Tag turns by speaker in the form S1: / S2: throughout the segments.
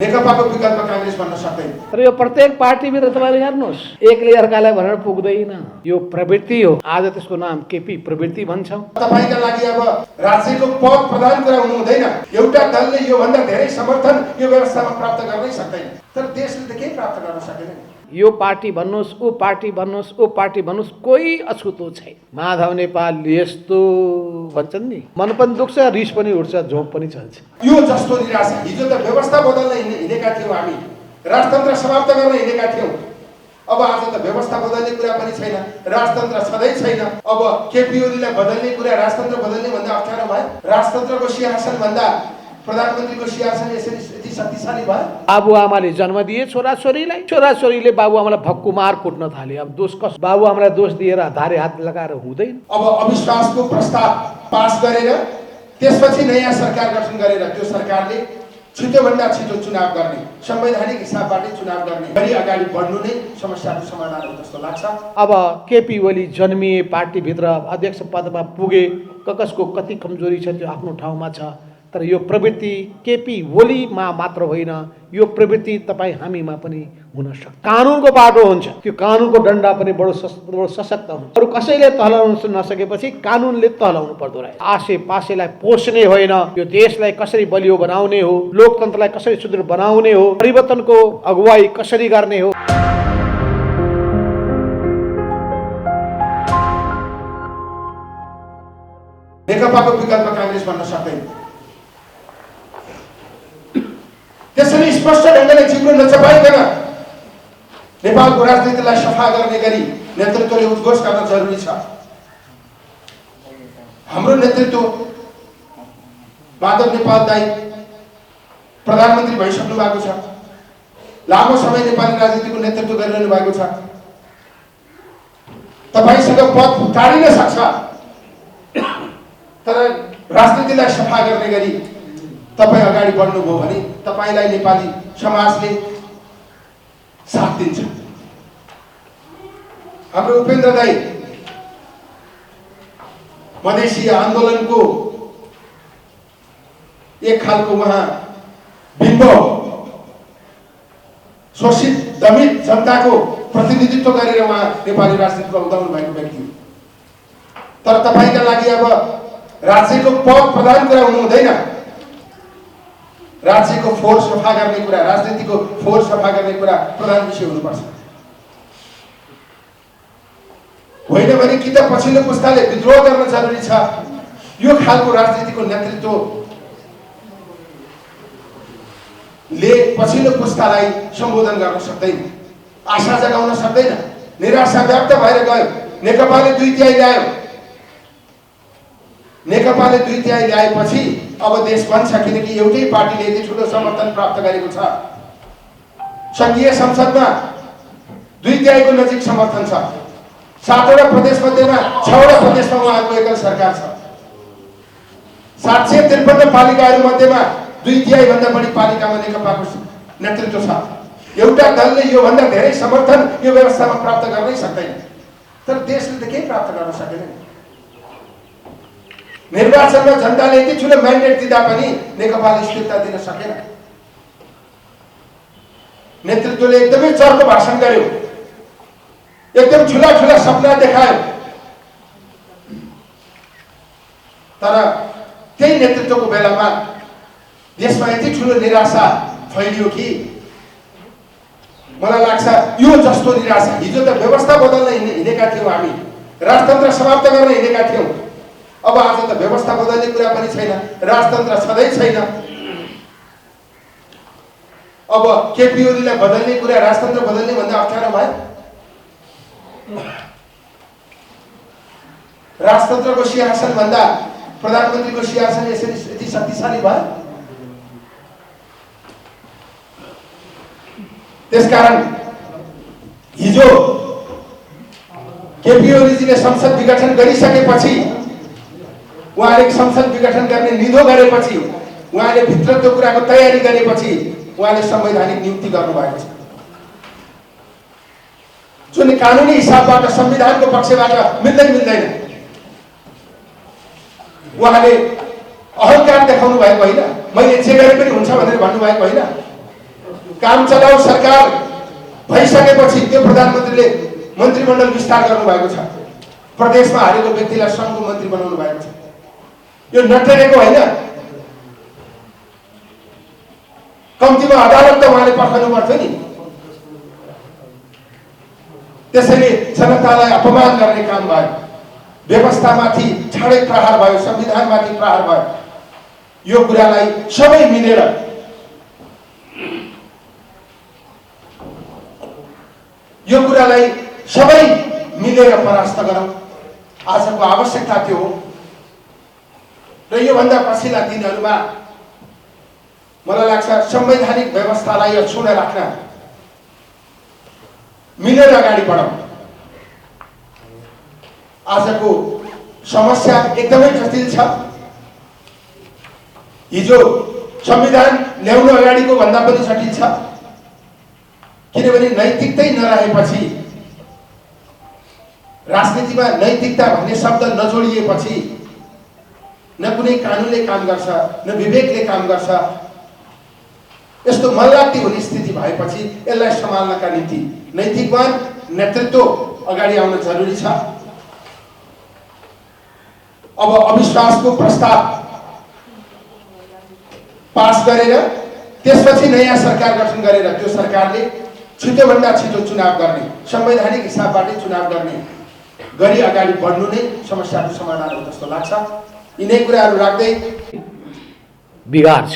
S1: नेकपाको विकल्प कांग्रेस भन्न सक्दैन।
S2: तर यो प्रत्येक पार्टीभित्र तपाईँले हेर्नुहोस्, एकले अर्कालाई भनेर पुग्दैन। यो प्रवृत्ति हो। आज त्यसको नाम केपी प्रवृत्ति भन्छौँ।
S1: तपाईका लागि अब राज्यको पद प्रदान कुरा हुनु हुँदैन। एउटा दलले यो भन्दा धेरै समर्थन यो व्यवस्थामा प्राप्त गर्नै सक्दैन। तर देशले त केही प्राप्त गर्न सकेन।
S2: यो पार्टी भन्नुहोस्, ऊ पार्टी भन्नुहोस्, ऊ पार्टी भन्नुहोस्, कोही अछुतो छैन। माधव नेपाल यस्तो भन्छन् नि, मन पनि दुख्छ, रिस पनि उठ्छ, झोक पनि चल्छ।
S1: यो जस्तो निराशा, हिजो त व्यवस्था बदल्न हिँडेका थियौँ हामी, राजतन्त्र समाप्त गर्न हिँडेका थियौँ। अब आज त व्यवस्था बदल्ने कुरा पनि छैन, राजतन्त्र छँदै छैन। अब केपी ओलीलाई बदल्ने कुरा, राजतन्त्र बदल्ने भन्दा अप्ठ्यारो भयो। राजतन्त्रको सिंहासन भन्दा प्रधानमन्त्रीको सिंहासन यसरी यति शक्तिशाली भयो।
S2: बाबुआमाले जन्म दिए छोराछोरीलाई, छोराछोरीले बाबुआमालाई भक्कुमार कुट्न थाले। अब दोष कस? बाबुआमालाई दोष दिएर धारे हात लगाएर हुँदैन।
S1: अब अविश्वासको प्रस्ताव पास गरेर त्यसपछि नयाँ सरकार गठन गरेर त्यो सरकारले छिटोभन्दा छिटो चुनाव गर्ने, संवैधानिक हिसाबबाटै चुनाव गर्ने गरी अगाडि बढ्नु नै समस्याको समाधान हो जस्तो लाग्छ।
S2: अब केपी ओली जन्मिए, पार्टीभित्र अध्यक्ष पदमा पुगे, कसको कति कमजोरी छ त्यो आफ्नो ठाउँमा छ। तर यो प्रवृत्ति केपी ओलीमा मात्र होइन, यो प्रवृत्ति तपाईँ हामीमा पनि हुन सक्छ। कानुनको बाटो हुन्छ, त्यो कानुनको डन्डा पनि बडो सशक्त हुन्छ। अरू कसैले तहलाउन नसकेपछि कानुनले तहलाउनु पर्दो रहेछ। आसे पासेलाई पोष्ने होइन, यो देशलाई कसरी बलियो बनाउने हो, लोकतन्त्रलाई कसरी सुदृढ बनाउने हो, परिवर्तनको अगुवाई कसरी गर्ने हो।
S1: नेकपाको विकल्प कांग्रेस भन्न सक्दैन। त्यसैले स्पष्ट ढङ्गले जिब्रो नचपाइकन नेपालको राजनीतिलाई सफा गर्ने गरी नेतृत्वले उद्घोष गर्न जरुरी छ। हाम्रो नेतृत्व माधव नेपाल दाइ प्रधानमन्त्री भइसक्नु भएको छ, लामो समय नेपाली राजनीतिको नेतृत्व गरिरहनु भएको छ। तपाईसँग पद टाढिन सक्छ, तर राजनीतिलाई सफा गर्ने गरी तपाईँ अगाडि बढ्नुभयो भने तपाईँलाई नेपाली समाजले साथ दिन्छ। हाम्रो उपेन्द्र दाइ मधेसी आन्दोलनको एक खालको उहाँ बिम्ब, शोषित दमित जनताको प्रतिनिधित्व गरेर उहाँ नेपाली राजनीतिमा उदाउनु भएको व्यक्ति हो। तर तपाईँका लागि अब राज्यको पद प्रदान कुरा हुनु हुँदैन। राज्यको फोहोर सफा गर्ने कुरा, राजनीतिको फोहोर सफा गर्ने कुरा प्रधान विषय हुनुपर्छ। होइन भने कि त पछिल्लो पुस्ताले विद्रोह गर्न जरुरी छ। यो खालको राजनीतिको नेतृत्वले पछिल्लो पुस्तालाई सम्बोधन गर्न सक्दैन, आशा जगाउन सक्दैन। निराशा व्याप्त भएर गयो। नेकपाले 2/3 ल्यायो। नेकपाले 2/3 ल्याएपछि अब देश बन्छ, किनकि एउटै पार्टीले यति ठुलो समर्थन प्राप्त गरेको छ। संघीय संसदमा 2/3 को नजिक समर्थन छ। 7वटा प्रदेश मध्येमा 6वटा प्रदेशमा उहाँको एकल सरकार छ। 753 पालिकाहरू मध्येमा 2/3 भन्दा बढी पालिकामा नेकपाको नेतृत्व छ। एउटा दलले यो भन्दा धेरै समर्थन यो व्यवस्थामा प्राप्त गर्नै सक्दैन। तर देशले त केही प्राप्त गर्न सकेन। निर्वाचनमा जनताले यति ठुलो म्यान्डेट दिँदा पनि नेकपाले स्थिरता दिन सकेन। नेतृत्वले एकदमै चर्को भाषण गर्यो, एकदम ठुला ठुला सपना देखायो। तर त्यही नेतृत्वको बेलामा देशमा यति ठुलो निराशा फैलियो कि मलाई लाग्छ यो जस्तो निराशा, हिजो त व्यवस्था बदल्न हिँडेका थियौँ हामी, राजतन्त्र समाप्त गर्न हिँडेका थियौँ। अब आज त व्यवस्था बदल्ने कुरा पनि छैन, राजतन्त्र छँदै छैन। अब केपी ओलीलाई बदल्ने कुरा, राजतन्त्र बदल्ने भन्दा अप्ठ्यारो भयो। राजतन्त्रको सिंहासन भन्दा प्रधानमन्त्रीको सिंहासन यसरी यति शक्तिशाली भयो। त्यसकारण हिजो केपी ओलीजीले संसद विघटन गरिसकेपछि, उहाँले संसद विघटन गर्ने निधो गरेपछि, उहाँले भित्रको कुराको तयारी गरेपछि उहाँले संवैधानिक नियुक्ति गर्नुभएको छ, जुन कानुनी हिसाबबाट संविधानको पक्षबाट मिल्दैन। उहाँले अहङ्कार देखाउनु भएको होइन, मैले जे गरे पनि हुन्छ भनेर भन्नुभएको होइन। काम चलाउ सरकार भइसकेपछि त्यो प्रधानमन्त्रीले मन्त्रीमण्डल विस्तार गर्नुभएको छ। प्रदेशमा हारेको व्यक्तिलाई सङ्घको मन्त्री बनाउनु भएको छ। यो नटेरेको होइन। कम्तीमा अदालत त उहाँले पठाउनु पर्थ्यो नि। त्यसैले जनतालाई अपमान गर्ने काम भयो, व्यवस्थामाथि छाडै प्रहार भयो, संविधानमाथि प्रहार भयो। यो कुरालाई सबै मिलेर परास्त गरौँ। आजको आवश्यकता त्यो हो। र योभन्दा पछिल्ला दिनहरूमा मलाई लाग्छ संवैधानिक व्यवस्थालाई अक्षुण्ण राख्न मिलेर अगाडि बढौँ। आजको समस्या एकदमै जटिल छ। हिजो संविधान ल्याउनु अगाडिको भन्दा पनि जटिल छ, किनभने नैतिकतै नरहेपछि, राजनीतिमा नैतिकता भन्ने शब्द नजोडिएपछि न कुनै कानुनले काम गर्छ, न विवेकले काम गर्छ। यस्तो मल्लाटी हुने स्थिति भएपछि यसलाई सम्हाल्नका निम्ति नैतिकवान नेतृत्व अगाडि आउन जरुरी छ। अब अविश्वासको प्रस्ताव पास गरेर त्यसपछि नयाँ सरकार गठन गरेर त्यो सरकारले छिटोभन्दा छिटो चुनाव गर्ने, संवैधानिक हिसाबबाटै चुनाव गर्ने गरी अगाडि बढ्नु नै समस्याको समाधान हो जस्तो लाग्छ। यिनै कुराहरू राख्दै
S2: बिगार छ।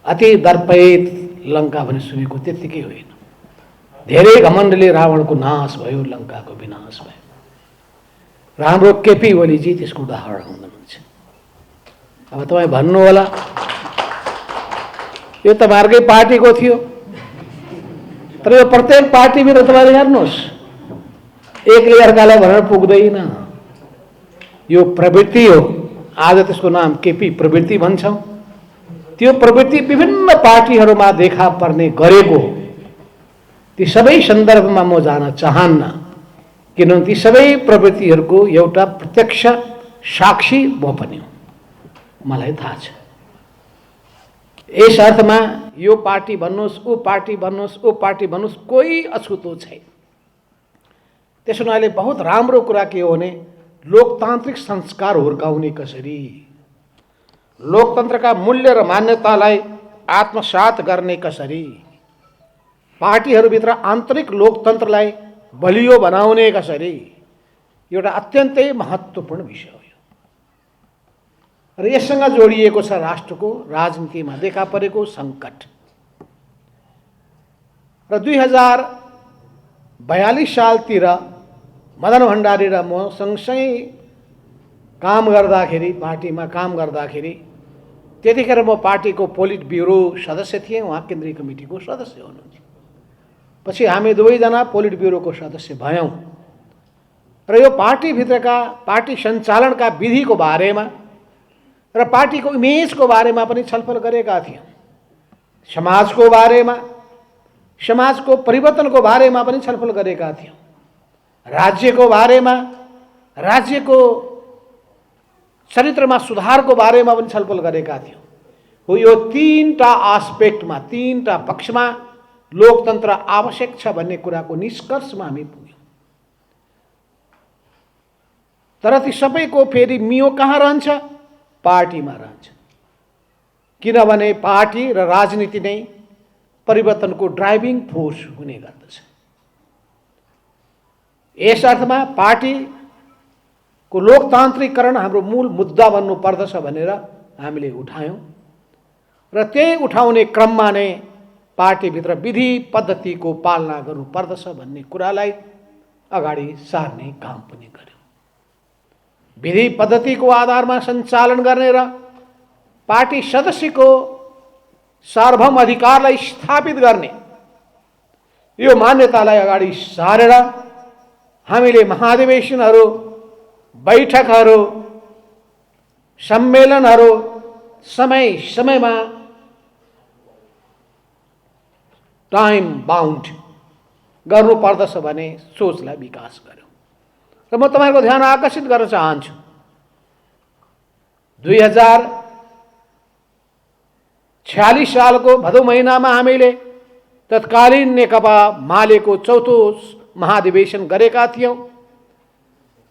S2: अति दर्पित लङ्का भने सुनेको त्यत्तिकै होइन। धेरै घमण्डले रावणको नाश भयो, लङ्काको विनाश भयो। र हाम्रो केपी ओलीजी त्यसको उदाहरण हुनुहुन्छ। अब तपाईँ भन्नु होला यो तपाईँहरूकै पार्टीको थियो, तर यो प्रत्येक पार्टीभित्र तपाईँले हेर्नुहोस् एकले अर्कालाई भनेर पुग्दैन। यो प्रवृत्ति हो। आज त्यसको नाम केपी प्रवृत्ति भन्छौँ। त्यो प्रवृत्ति विभिन्न पार्टीहरूमा देखा पर्ने गरेको ती सबै सन्दर्भमा म जान चाहन्न, किनभने ती सबै प्रवृत्तिहरूको एउटा प्रत्यक्ष साक्षी म पनि हो, मलाई थाहा छ। यस अर्थमा यो पार्टी भन्नुहोस्, ऊ पार्टी भन्नुहोस्, ऊ पार्टी भन्नुहोस्, कोही अछुतो छैन। त्यसो हुनाले बहुत राम्रो कुरा के हो भने लोकतान्त्रिक संस्कार हुर्काउने कसरी, लोकतन्त्रका मूल्य र मान्यतालाई आत्मसात गर्ने कसरी, पार्टीहरूभित्र आन्तरिक लोकतन्त्रलाई बलियो बनाउने कसरी, एउटा अत्यन्तै महत्त्वपूर्ण विषय हो। र यससँग जोडिएको छ राष्ट्रको राजनीतिमा देखा परेको सङ्कट। र 2042 सालतिर मदन भण्डारी र म सँगसँगै काम गर्दाखेरि, पार्टीमा काम गर्दाखेरि, त्यतिखेर म पार्टीको पोलिट ब्युरो सदस्य थिएँ, उहाँ केन्द्रीय कमिटीको सदस्य हुनुहुन्थ्यो। पछि हामी दुवैजना पोलिट ब्युरोको सदस्य भयौँ र यो पार्टीभित्रका पार्टी सञ्चालनका विधिको बारेमा र पार्टीको इमेजको बारेमा पनि छलफल गरेका थियौँ। समाजको बारेमा, समाजको परिवर्तनको बारेमा पनि छलफल गरेका थियौँ। राज्यको बारेमा, राज्यको चरित्रमा सुधारको बारेमा पनि छलफल गरेका थियौँ। हो यो तीनटा आस्पेक्टमा, तीनटा पक्षमा लोकतन्त्र आवश्यक छ भन्ने कुराको निष्कर्षमा हामी पुग्यौँ। तर ती सबैको फेरि मियो कहाँ रहन्छ? पार्टीमा रहन्छ। किनभने पार्टी र राजनीति नै परिवर्तनको ड्राइभिङ फोर्स हुने गर्दछ। यस अर्थमा पार्टीको लोकतान्त्रिकरण हाम्रो मूल मुद्दा बन्नुपर्दछ भनेर हामीले उठायौँ र त्यही उठाउने क्रममा नै पार्टीभित्र विधि पद्धतिको पालना गर्नुपर्दछ भन्ने कुरालाई अगाडि सार्ने काम पनि गर्यौँ। विधि पद्धतिको आधारमा सञ्चालन गर्ने र पार्टी सदस्यको सार्वभौम अधिकारलाई स्थापित गर्ने यो मान्यतालाई अगाडि सारेर हामीले महाधिवेशनहरू, बैठकहरू, सम्मेलनहरू समय समयमा टाइम बाउन्ड गर्नुपर्दछ भने सोचलाई विकास गर्यौँ। र म तपाईँको ध्यान आकर्षित गर्न चाहन्छु, 2046 सालको भदौ महिनामा हामीले तत्कालीन नेकपा मालेको चौथो महाधिवेशन गरेका थियौँ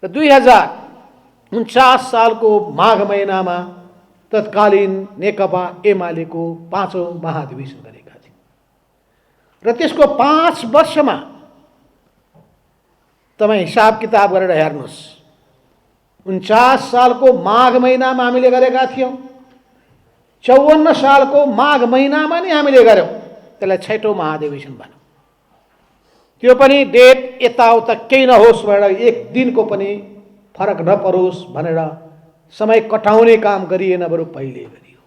S2: र 2049 सालको माघ महिनामा तत्कालीन नेकपा एमालेको 5औं महाधिवेशन गरेका थियौँ र त्यसको 5 वर्षमा तपाईँ हिसाब किताब गरेर हेर्नुहोस्। 49 सालको माघ महिनामा हामीले गरेका थियौँ, 54 सालको माघ महिनामा नै हामीले गर्यौँ, त्यसलाई 6औं महाधिवेशन भन्यो। त्यो पनि डेट यताउता केही नहोस् भनेर, एक दिनको पनि फरक नपरोस् भनेर समय कटाउने काम गरिएन, बरु पहिले गरियो।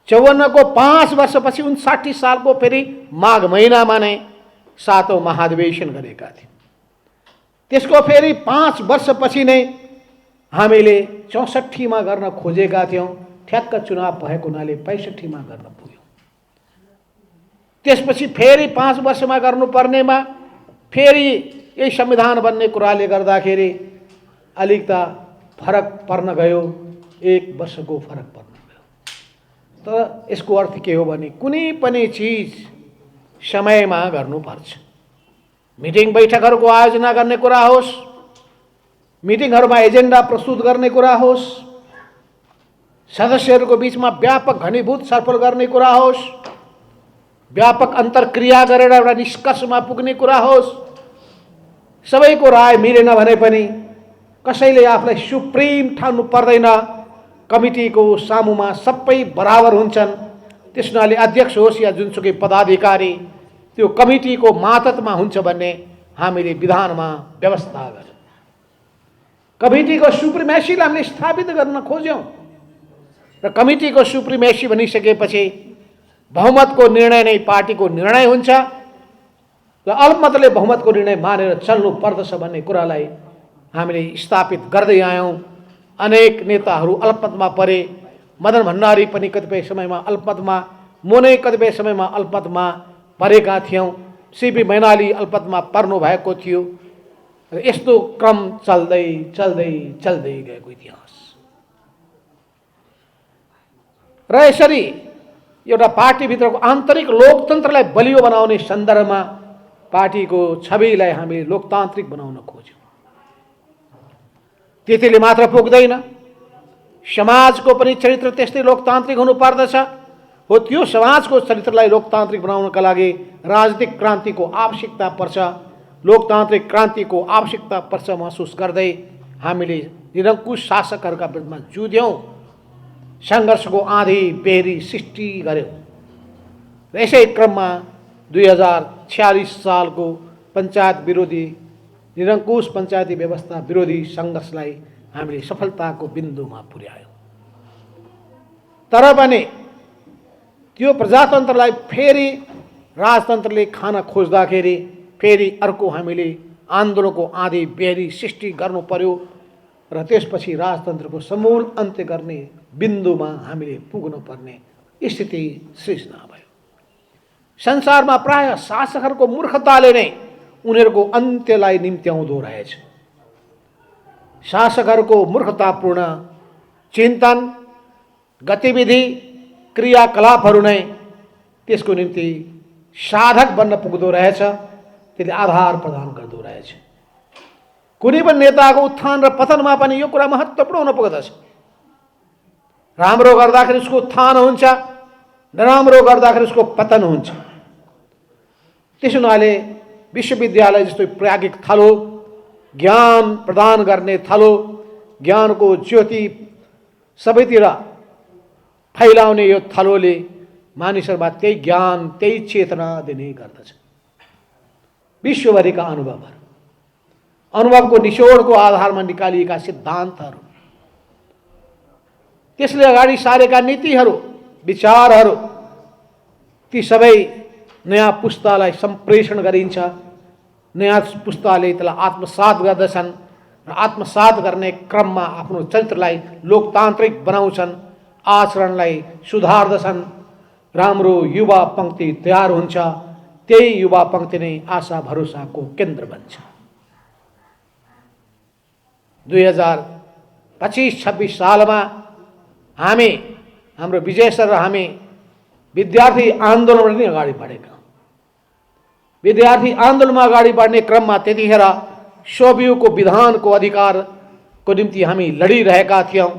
S2: 54 को 5 वर्षपछि 59 सालको फेरि माघ महिनामा नै 7औं महाधिवेशन गरेका थियौँ। त्यसको फेरि 5 वर्षपछि नै हामीले 64 मा गर्न खोजेका थियौँ, ठ्याक्क चुनाव भएको हुनाले 65 मा गर्न पुग्यौँ। त्यसपछि फेरि 5 वर्षमा गर्नुपर्नेमा फेरि यही संविधान बन्ने कुराले गर्दाखेरि अलिक त फरक पर्न गयो, 1 वर्षको फरक पर्न गयो। तर यसको अर्थ के हो भने कुनै पनि चिज समयमा गर्नुपर्छ। मिटिङ बैठकहरूको आयोजना गर्ने कुरा होस्, मिटिङहरूमा एजेन्डा प्रस्तुत गर्ने कुरा होस्, सदस्यहरूको बीचमा व्यापक घनीभूत छलफल गर्ने कुरा होस्, व्यापक अन्तर्क्रिया गरेर एउटा निष्कर्षमा पुग्ने कुरा होस्, सबैको राय मिलेन भने पनि कसैले आफूलाई सुप्रिम ठान्नु पर्दैन। कमिटीको सामुमा सबै बराबर हुन्छन्। त्यस हुनाले अध्यक्ष होस् या जुनसुकै पदाधिकारी त्यो कमिटीको मातहतमा हुन्छ भन्ने हामीले विधानमा व्यवस्था गर्यौँ। कमिटीको सुप्रिमेसीलाई हामीले स्थापित गर्न खोज्यौँ र कमिटीको सुप्रिमेसी भनिसकेपछि बहुमतको निर्णय नै पार्टीको निर्णय हुन्छ र अल्पमतले बहुमतको निर्णय मानेर चल्नु पर्दछ भन्ने कुरालाई हामीले स्थापित गर्दै आयौँ। अनेक नेताहरू अल्पमतमा परे, मदन भण्डारी पनि कतिपय समयमा अल्पमतमा, म नै कतिपय समयमा अल्पमतमा परेका थियौँ, सीपी मैनाली अल्पमतमा पर्नु भएको थियो र यस्तो क्रम चल्दै चल्दै चल्दै गएको इतिहास र यसरी एउटा पार्टीभित्रको आन्तरिक लोकतन्त्रलाई बलियो बनाउने सन्दर्भमा पार्टीको छविलाई हामीले लोकतान्त्रिक बनाउन खोज्यौँ। त्यतिले मात्र पुग्दैन, समाजको पनि चरित्र त्यस्तै लोकतान्त्रिक हुनुपर्दछ। हो, त्यो समाजको चरित्रलाई लोकतान्त्रिक बनाउनका लागि राजनीतिक क्रान्तिको आवश्यकता पर्छ। लोकतान्त्रिक क्रान्तिको आवश्यकता पर्छ महसुस गर्दै हामीले निरङ्कुश शासकहरूका विरुद्धमा जुध्यौँ, सङ्घर्षको आँधी बेहरी सृष्टि गऱ्यौँ र यसै क्रममा 2046 सालको पञ्चायत विरोधी, निरङ्कुश पञ्चायती व्यवस्था विरोधी सङ्घर्षलाई हामीले सफलताको बिन्दुमा पुर्यायौँ। तर पनि त्यो प्रजातन्त्रलाई फेरि राजतन्त्रले खान खोज्दाखेरि फेरि अर्को हामीले आन्दोलनको आँधी बेहरी सृष्टि गर्नु पर्यो र त्यसपछि राजतन्त्रको समूल अन्त्य गर्ने बिन्दुमा हामीले पुग्नुपर्ने स्थिति सृजना भयो। संसारमा प्राय शासकहरूको मूर्खताले नै उनीहरूको अन्त्यलाई निम्त्याउँदो रहेछ। शासकहरूको मूर्खतापूर्ण चिन्तन, गतिविधि, क्रियाकलापहरू नै त्यसको निम्ति साधक बन्न पुग्दो रहेछ, त्यसले आधार प्रदान गर्दो रहेछ। कुनै पनि नेताको उत्थान र पतनमा पनि यो कुरा महत्त्वपूर्ण हुन पुग्दछ। राम्रो गर्दाखेरि उसको उत्थान हुन्छ, नराम्रो गर्दाखेरि उसको पतन हुन्छ। त्यस हुनाले विश्वविद्यालय जस्तो प्राज्ञिक थलो, ज्ञान प्रदान गर्ने थलो, ज्ञानको ज्योति सबैतिर फैलाउने यो थलोले मानिसहरूमा त्यही ज्ञान, त्यही चेतना दिने गर्दछ। विश्वभरिका अनुभवहरू, अनुभवको निचोडको आधारमा निकालिएका सिद्धान्तहरू, त्यसले अगाडि सारेका नीतिहरू, विचारहरू, ती सबै नयाँ पुस्तालाई सम्प्रेषण गरिन्छ। नयाँ पुस्ताले त्यसलाई आत्मसात गर्दछन् र आत्मसात गर्ने क्रममा आफ्नो चरित्रलाई लोकतान्त्रिक बनाउँछन्, आचरणलाई सुधार्दछन्। राम्रो युवा पङ्क्ति तयार हुन्छ, त्यही युवा पङ्क्ति नै आशा भरोसाको केन्द्र बन्छ। 2025-26 सालमा हामी, हाम्रो विजय सर र हामी विद्यार्थी आन्दोलनबाट नै अगाडि बढेका। विद्यार्थी आन्दोलनमा अगाडि बढ्ने क्रममा त्यतिखेर स्ववियुको विधानको अधिकारको निम्ति हामी लडिरहेका थियौँ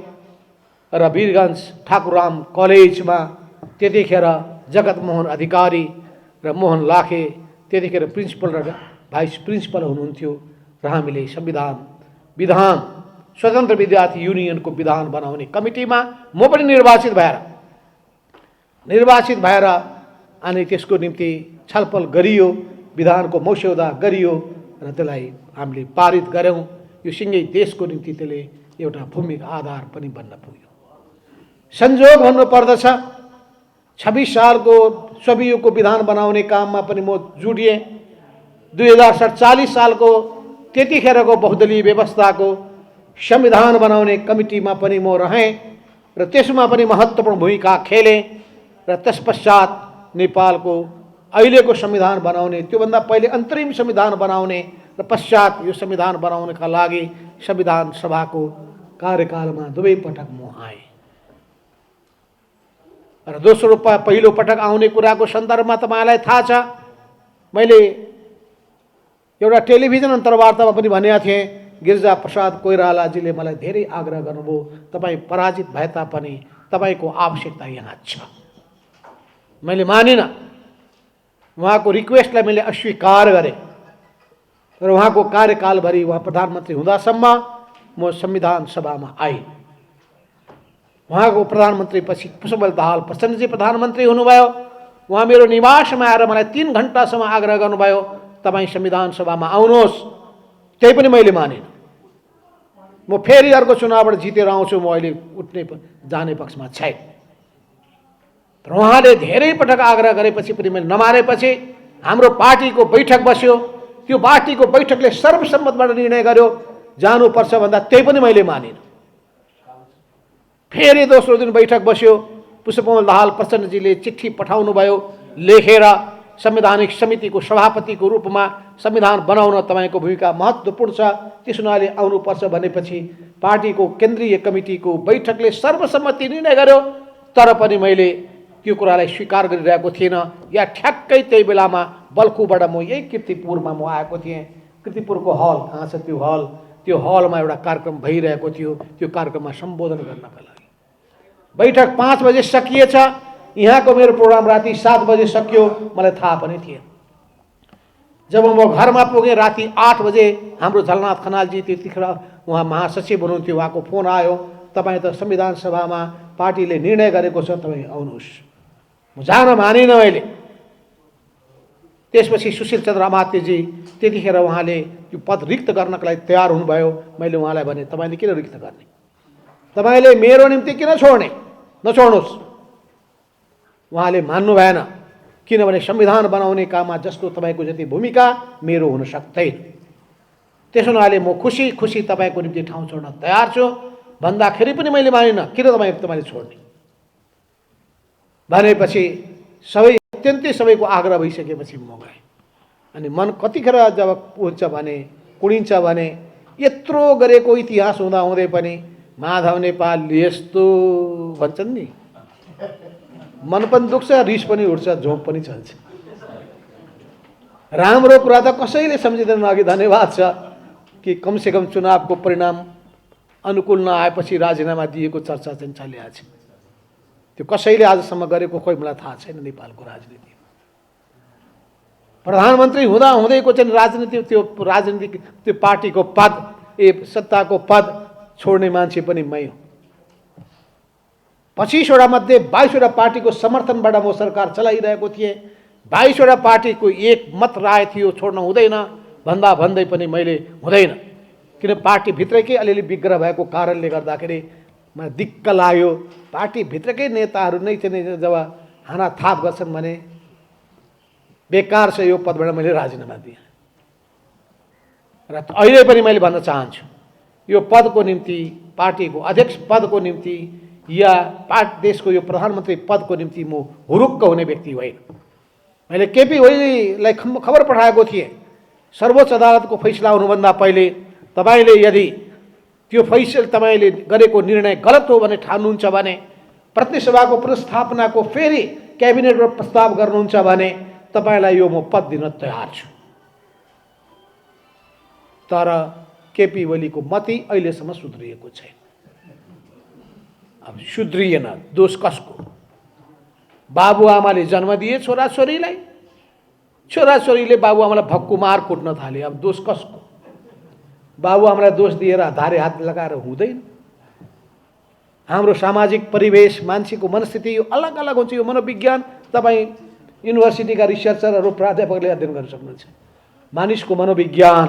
S2: र वीरगञ्ज ठाकुरराम कलेजमा त्यतिखेर जगतमोहन अधिकारी र मोहन लाखे त्यतिखेर प्रिन्सिपल र भाइस प्रिन्सिपल हुनुहुन्थ्यो र हामीले विधान स्वतन्त्र विद्यार्थी युनियनको विधान बनाउने कमिटीमा म पनि निर्वाचित भएर अनि त्यसको निम्ति छलफल गरियो, विधानको मस्यौदा गरियो र त्यसलाई हामीले पारित गऱ्यौँ। यो सिँगै देशको निम्ति त्यसले एउटा भूमिका आधार पनि बन्न पुग्यो। संयोग भन्नुपर्दछ 26 सालको स्ववियुको विधान बनाउने काममा पनि म जुडिएँ। 2047 सालको त्यतिखेरको बहुदलीय व्यवस्थाको संविधान बनाउने कमिटीमा पनि म रहेँ र त्यसमा पनि महत्त्वपूर्ण भूमिका खेलेँ र त्यसपश्चात नेपालको अहिलेको संविधान बनाउने, त्योभन्दा पहिले अन्तरिम संविधान बनाउने र पश्चात यो संविधान बनाउनका लागि संविधान सभाको कार्यकालमा दुवै पटक म आएँ र दोस्रो पहिलो पटक आउने कुराको सन्दर्भमा तपाईँलाई थाहा छ, मैले एउटा टेलिभिजन अन्तर्वार्तामा पनि भनेका थिएँ। गिरिजा प्रसाद कोइरालाजीले मलाई धेरै आग्रह गर्नुभयो, तपाईँ पराजित भए तापनि तपाईँको आवश्यकता यहाँ छ। मैले मानिनँ, उहाँको रिक्वेस्टलाई मैले अस्वीकार गरेँ र उहाँको कार्यकालभरि उहाँ प्रधानमन्त्री हुँदासम्म म संविधान सभामा आएँ। उहाँको प्रधानमन्त्री पछि पुष्पबल दाहाल प्रचण्डजी प्रधानमन्त्री हुनुभयो। उहाँ मेरो निवासमा आएर मलाई 3 घण्टासम्म आग्रह गर्नुभयो, तपाईँ संविधान सभामा आउनुहोस्। त्यही पनि मैले मानिनँ। म फेरि अर्को चुनावबाट जितेर आउँछु, म अहिले उठ्ने जाने पक्षमा छैन। र उहाँले धेरै पटक आग्रह गरेपछि पनि मैले नमानेपछि हाम्रो पार्टीको बैठक बस्यो। त्यो पार्टीको बैठकले सर्वसम्मतबाट निर्णय गर्यो जानुपर्छ भन्दा त्यही पनि मैले मानिनँ। फेरि दोस्रो दिन बैठक बस्यो। पुष्पकमल दाहाल प्रचण्डजीले चिठी पठाउनु भयो लेखेर, संवैधानिक समितिको सभापतिको रूपमा संविधान बनाउन तपाईँको भूमिका महत्त्वपूर्ण छ, त्यस हुनाले आउनुपर्छ भनेपछि पार्टीको केन्द्रीय कमिटीको बैठकले सर्वसम्मति निर्णय गर्यो। तर पनि मैले त्यो कुरालाई स्वीकार गरिरहेको थिइनँ। या ठ्याक्कै त्यही बेलामा बल्खुबाट म यही कीर्तिपुरमा म आएको थिएँ। कीर्तिपुरको हल कहाँ छ? त्यो हलमा एउटा कार्यक्रम भइरहेको थियो। त्यो कार्यक्रममा सम्बोधन गर्नका लागि बैठक 5 बजे सकिएछ। यहाँको मेरो प्रोग्राम राति 7 बजे सक्यो, मलाई थाहा पनि थिएन। जब म घरमा पुगेँ राति 8 बजे हाम्रो झलनाथ खनालजी त्यतिखेर उहाँ महासचिव हुनुहुन्थ्यो, उहाँको फोन आयो, तपाईँ त संविधान सभामा पार्टीले निर्णय गरेको छ, तपाईँ आउनुहोस्। म जान मानिनँ मैले। त्यसपछि सुशील चन्द्र अमात्यजी त्यतिखेर उहाँले यो पद रिक्त गर्नका लागि तयार हुनुभयो। मैले उहाँलाई भने, तपाईँले किन रिक्त गर्ने? तपाईँले मेरो निम्ति किन छोड्ने? नछोड्नुहोस्। उहाँले मान्नु भएन, किनभने संविधान बनाउने काममा जस्तो तपाईँको जति भूमिका मेरो हुन सक्दैन। त्यसो हुनाले म खुसी खुसी तपाईँको निम्ति ठाउँ छोड्न तयार छु भन्दाखेरि पनि मैले मानिनँ। किन तपाईँले छोड्ने भनेपछि अत्यन्तै सबैको आग्रह भइसकेपछि म गएँ। अनि मन कतिखेर जब पुग्छ भने कुडिन्छ भने यत्रो गरेको इतिहास हुँदाहुँदै पनि माधव नेपालले यस्तो भन्छन् नि, मन पनि दुख्छ, रिस पनि उठ्छ, झोक पनि चल्छ। राम्रो कुरा त कसैले सम्झिँदैन। अघि धन्यवाद छ कि कमसेकम चुनावको परिणाम अनुकूल नआएपछि राजीनामा दिएको चर्चा चाहिँ चलिरहेको छ। त्यो कसैले आजसम्म गरेको खोइ मलाई थाहा छैन नेपालको राजनीति। प्रधानमन्त्री हुँदाहुँदैको चाहिँ राजनीतिक त्यो पार्टीको पद, सत्ताको पद छोड्ने मान्छे पनि मै हुँ। 25वटा मध्ये 22वटा पार्टीको समर्थनबाट म सरकार चलाइरहेको थिएँ। 22वटा पार्टीको एक मत राय थियो छोड्न हुँदैन भन्दै पनि मैले हुँदैन, किन पार्टीभित्रकै अलिअलि विग्रह भएको कारणले गर्दाखेरि मलाई दिक्क लाग्यो। पार्टीभित्रकै नेताहरू नै चाहिँ जब हानाथाप गर्छन् भने बेकार छ, यो पदबाट मैले राजीनामा दिएँ। र अहिले पनि मैले भन्न चाहन्छु, यो पदको निम्ति, पार्टीको अध्यक्ष पदको निम्ति या देशको यो प्रधानमन्त्री पदको निम्ति म हुरुक्क हुने व्यक्ति होइन। मैले केपी ओलीलाई खबर पठाएको थिएँ, सर्वोच्च अदालतको फैसला हुनुभन्दा पहिले तपाईँले यदि त्यो फैसला तपाईँले गरेको निर्णय गलत हो भने ठान्नुहुन्छ भने, प्रतिनिधि सभाको पुनर्स्थापनाको फेरि क्याबिनेटमा प्रस्ताव गर्नुहुन्छ भने तपाईँलाई यो म पद दिन तयार छु। तर केपी ओलीको मति अहिलेसम्म सुध्रिएको छैन। अब सुध्रिएन, दोष कसको? बाबुआमाले जन्म दिए छोराछोरीलाई, छोराछोरीले बाबुआमालाई भक्कुमार कुट्न थाले। अब दोष कसको? बाबुआमालाई दोष दिएर धारे हात लगाएर हुँदैन। हाम्रो सामाजिक परिवेश, मान्छेको मनस्थिति यो अलग अलग हुन्छ। यो मनोविज्ञान तपाईँ युनिभर्सिटीका रिसर्चरहरू, प्राध्यापकले अध्ययन गर्न सक्नुहुन्छ। मानिसको मनोविज्ञान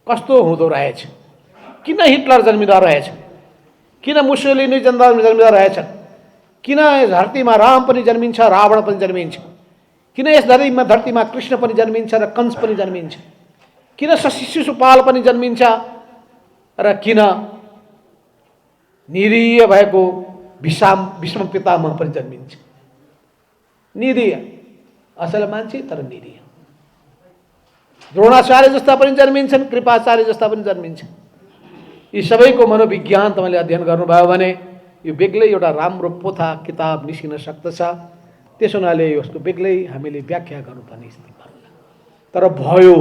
S2: कस्तो हुँदो रहेछ, किन हिटलर जन्मिँदो रहेछ, किन मुसोलिनी जन्मिँदो रहेछ, किन यस धरतीमा राम पनि जन्मिन्छ, रावण पनि जन्मिन्छ, किन यस धरतीमा कृष्ण पनि जन्मिन्छ र कंस पनि जन्मिन्छ, किन शिशुपाल पनि जन्मिन्छ र किन निरीह भएको भीष्म पितामह पनि जन्मिन्छ। निरीह, असल मान्छे तर निरीह। द्रोणाचार्य जस्ता पनि जन्मिन्छन्, कृपाचार्य जस्ता पनि जन्मिन्छन्। यी सबैको मनोविज्ञान तपाईँले अध्ययन गर्नुभयो भने यो बेग्लै एउटा राम्रो पोथा किताब निस्किन सक्दछ। त्यसो हुनाले यसको बेग्लै हामीले व्याख्या गर्नुपर्ने स्थिति पर्ला। तर भयो।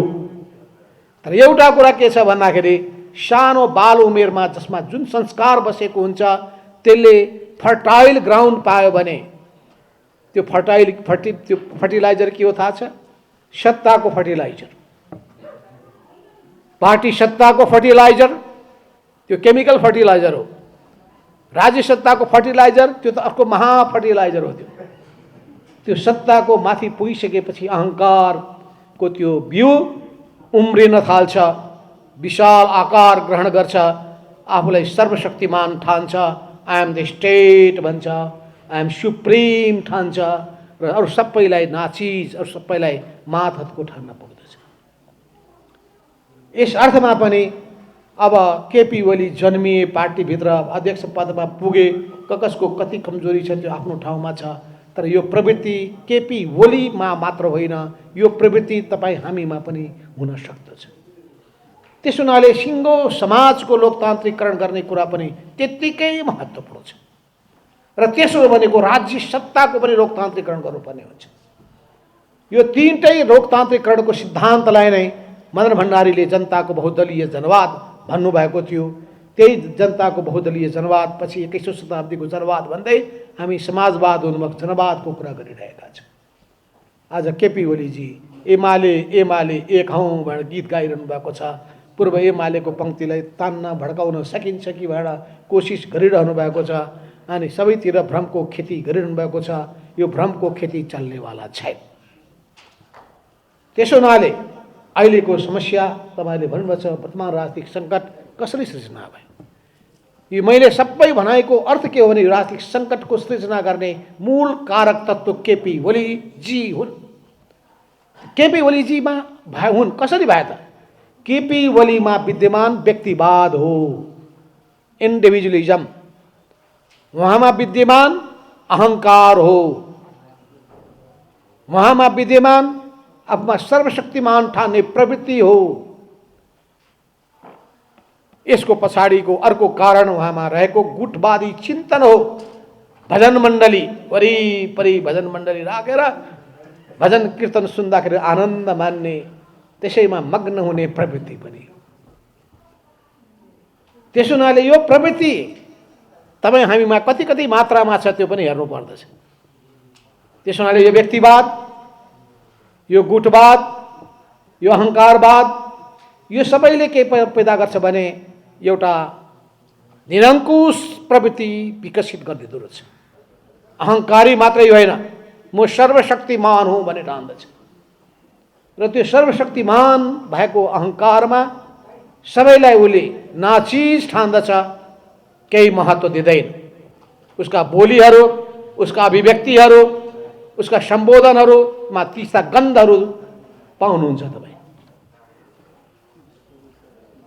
S2: तर एउटा कुरा के छ भन्दाखेरि सानो बाल उमेरमा जसमा जुन संस्कार बसेको हुन्छ त्यसले फर्टाइल ग्राउन्ड पायो भने त्यो फर्टिलाइजर के हो थाहा छ? सत्ताको फर्टिलाइजर, पार्टी सत्ताको फर्टिलाइजर, त्यो केमिकल फर्टिलाइजर हो। राज्य सत्ताको फर्टिलाइजर त्यो त अर्को महा फर्टिलाइजर हो। त्यो सत्ताको माथि पुगिसकेपछि अहङ्कारको त्यो बिउ उम्रिन थाल्छ, विशाल आकार ग्रहण गर्छ, आफूलाई सर्वशक्तिमान ठान्छ, आई एम द स्टेट भन्छ, आई एम सुप्रिम ठान्छ र अरू सबैलाई नाचिज, अरू सबैलाई मातहतको ठान्न पुग्दछ। यस अर्थमा पनि अब केपी ओली जन्मिए, पार्टीभित्र अध्यक्ष पदमा पुगे, कसको कति कमजोरी छ त्यो आफ्नो ठाउँमा छ। तर यो प्रवृत्ति केपी ओलीमा मात्र होइन, यो प्रवृत्ति तपाईँ हामीमा पनि हुन सक्दछ। त्यसो हुनाले सिङ्गो समाजको लोकतान्त्रिकरण गर्ने कुरा पनि त्यत्तिकै महत्त्वपूर्ण छ र त्यसो भनेको राज्य सत्ताको पनि लोकतान्त्रिकरण गर्नुपर्ने हुन्छ। यो तीनटै लोकतान्त्रिकरणको सिद्धान्तलाई नै मदन भण्डारीले जनताको बहुदलीय जनवाद भन्नुभएको थियो। त्यही जनताको बहुदलीय जनवाद पछि 21औं शताब्दीको जनवाद भन्दै हामी समाजवाद उन्मुख जनवादको कुरा गरिरहेका छौँ। आज केपी ओलीजी एमाले एक हौँ भनेर गीत गाइरहनु भएको छ। पूर्व एमालेको पङ्क्तिलाई तान्न भड्काउन सकिन्छ कि भनेर कोसिस गरिरहनु भएको छ। अनि सबैतिर भ्रमको खेती गरिरहनु भएको छ। यो भ्रमको खेती चल्नेवाला छैन। त्यसो हुनाले अहिलेको समस्या तपाईँले भन्नुभएको छ, वर्तमान राजनीतिक सङ्कट कसरी सृजना भयो? यो मैले सबै भनाएको अर्थ के हो भने राजनीतिक सङ्कटको सृजना गर्ने मूल कारक तत्त्व केपी ओलीजी हुन्। केपी ओलीजीमा हुन्। कसरी भए त? केपी ओलीमा विद्यमान व्यक्तिवाद हो, इन्डिभिजुअलिज्म। उहाँमा विद्यमान अहङ्कार हो, उहाँमा विद्यमान आफूमा सर्वशक्तिमान ठान्ने प्रवृत्ति हो। यसको पछाडिको अर्को कारण उहाँमा रहेको गुटवादी चिन्तन हो। भजन मण्डली वरिपरि भजन मण्डली राखेर भजन कीर्तन सुन्दाखेरि आनन्द मान्ने, त्यसैमा मग्न हुने प्रवृत्ति पनि। त्यसो हुनाले यो प्रवृत्ति तपाईँ हामीमा कति कति मात्रामा छ त्यो पनि हेर्नु पर्दछ। त्यसो हुनाले यो व्यक्तिवाद, यो गुटवाद, यो अहङ्कारवाद, यो सबैले के पैदा गर्छ भने एउटा निरङ्कुश प्रवृत्ति विकसित गरिदिँदो रहेछ। अहङ्कारी मात्रै होइन, म सर्वशक्तिमान हुँ भन्ने ठान्दछ र त्यो सर्वशक्तिमान भएको अहङ्कारमा सबैलाई उसले नाचिज ठान्दछ, केही महत्त्व दिँदैन। उसका बोलीहरू, उसका अभिव्यक्तिहरू, उसका सम्बोधनहरूमा तीस्ता गन्धहरू पाउनुहुन्छ तपाईँ।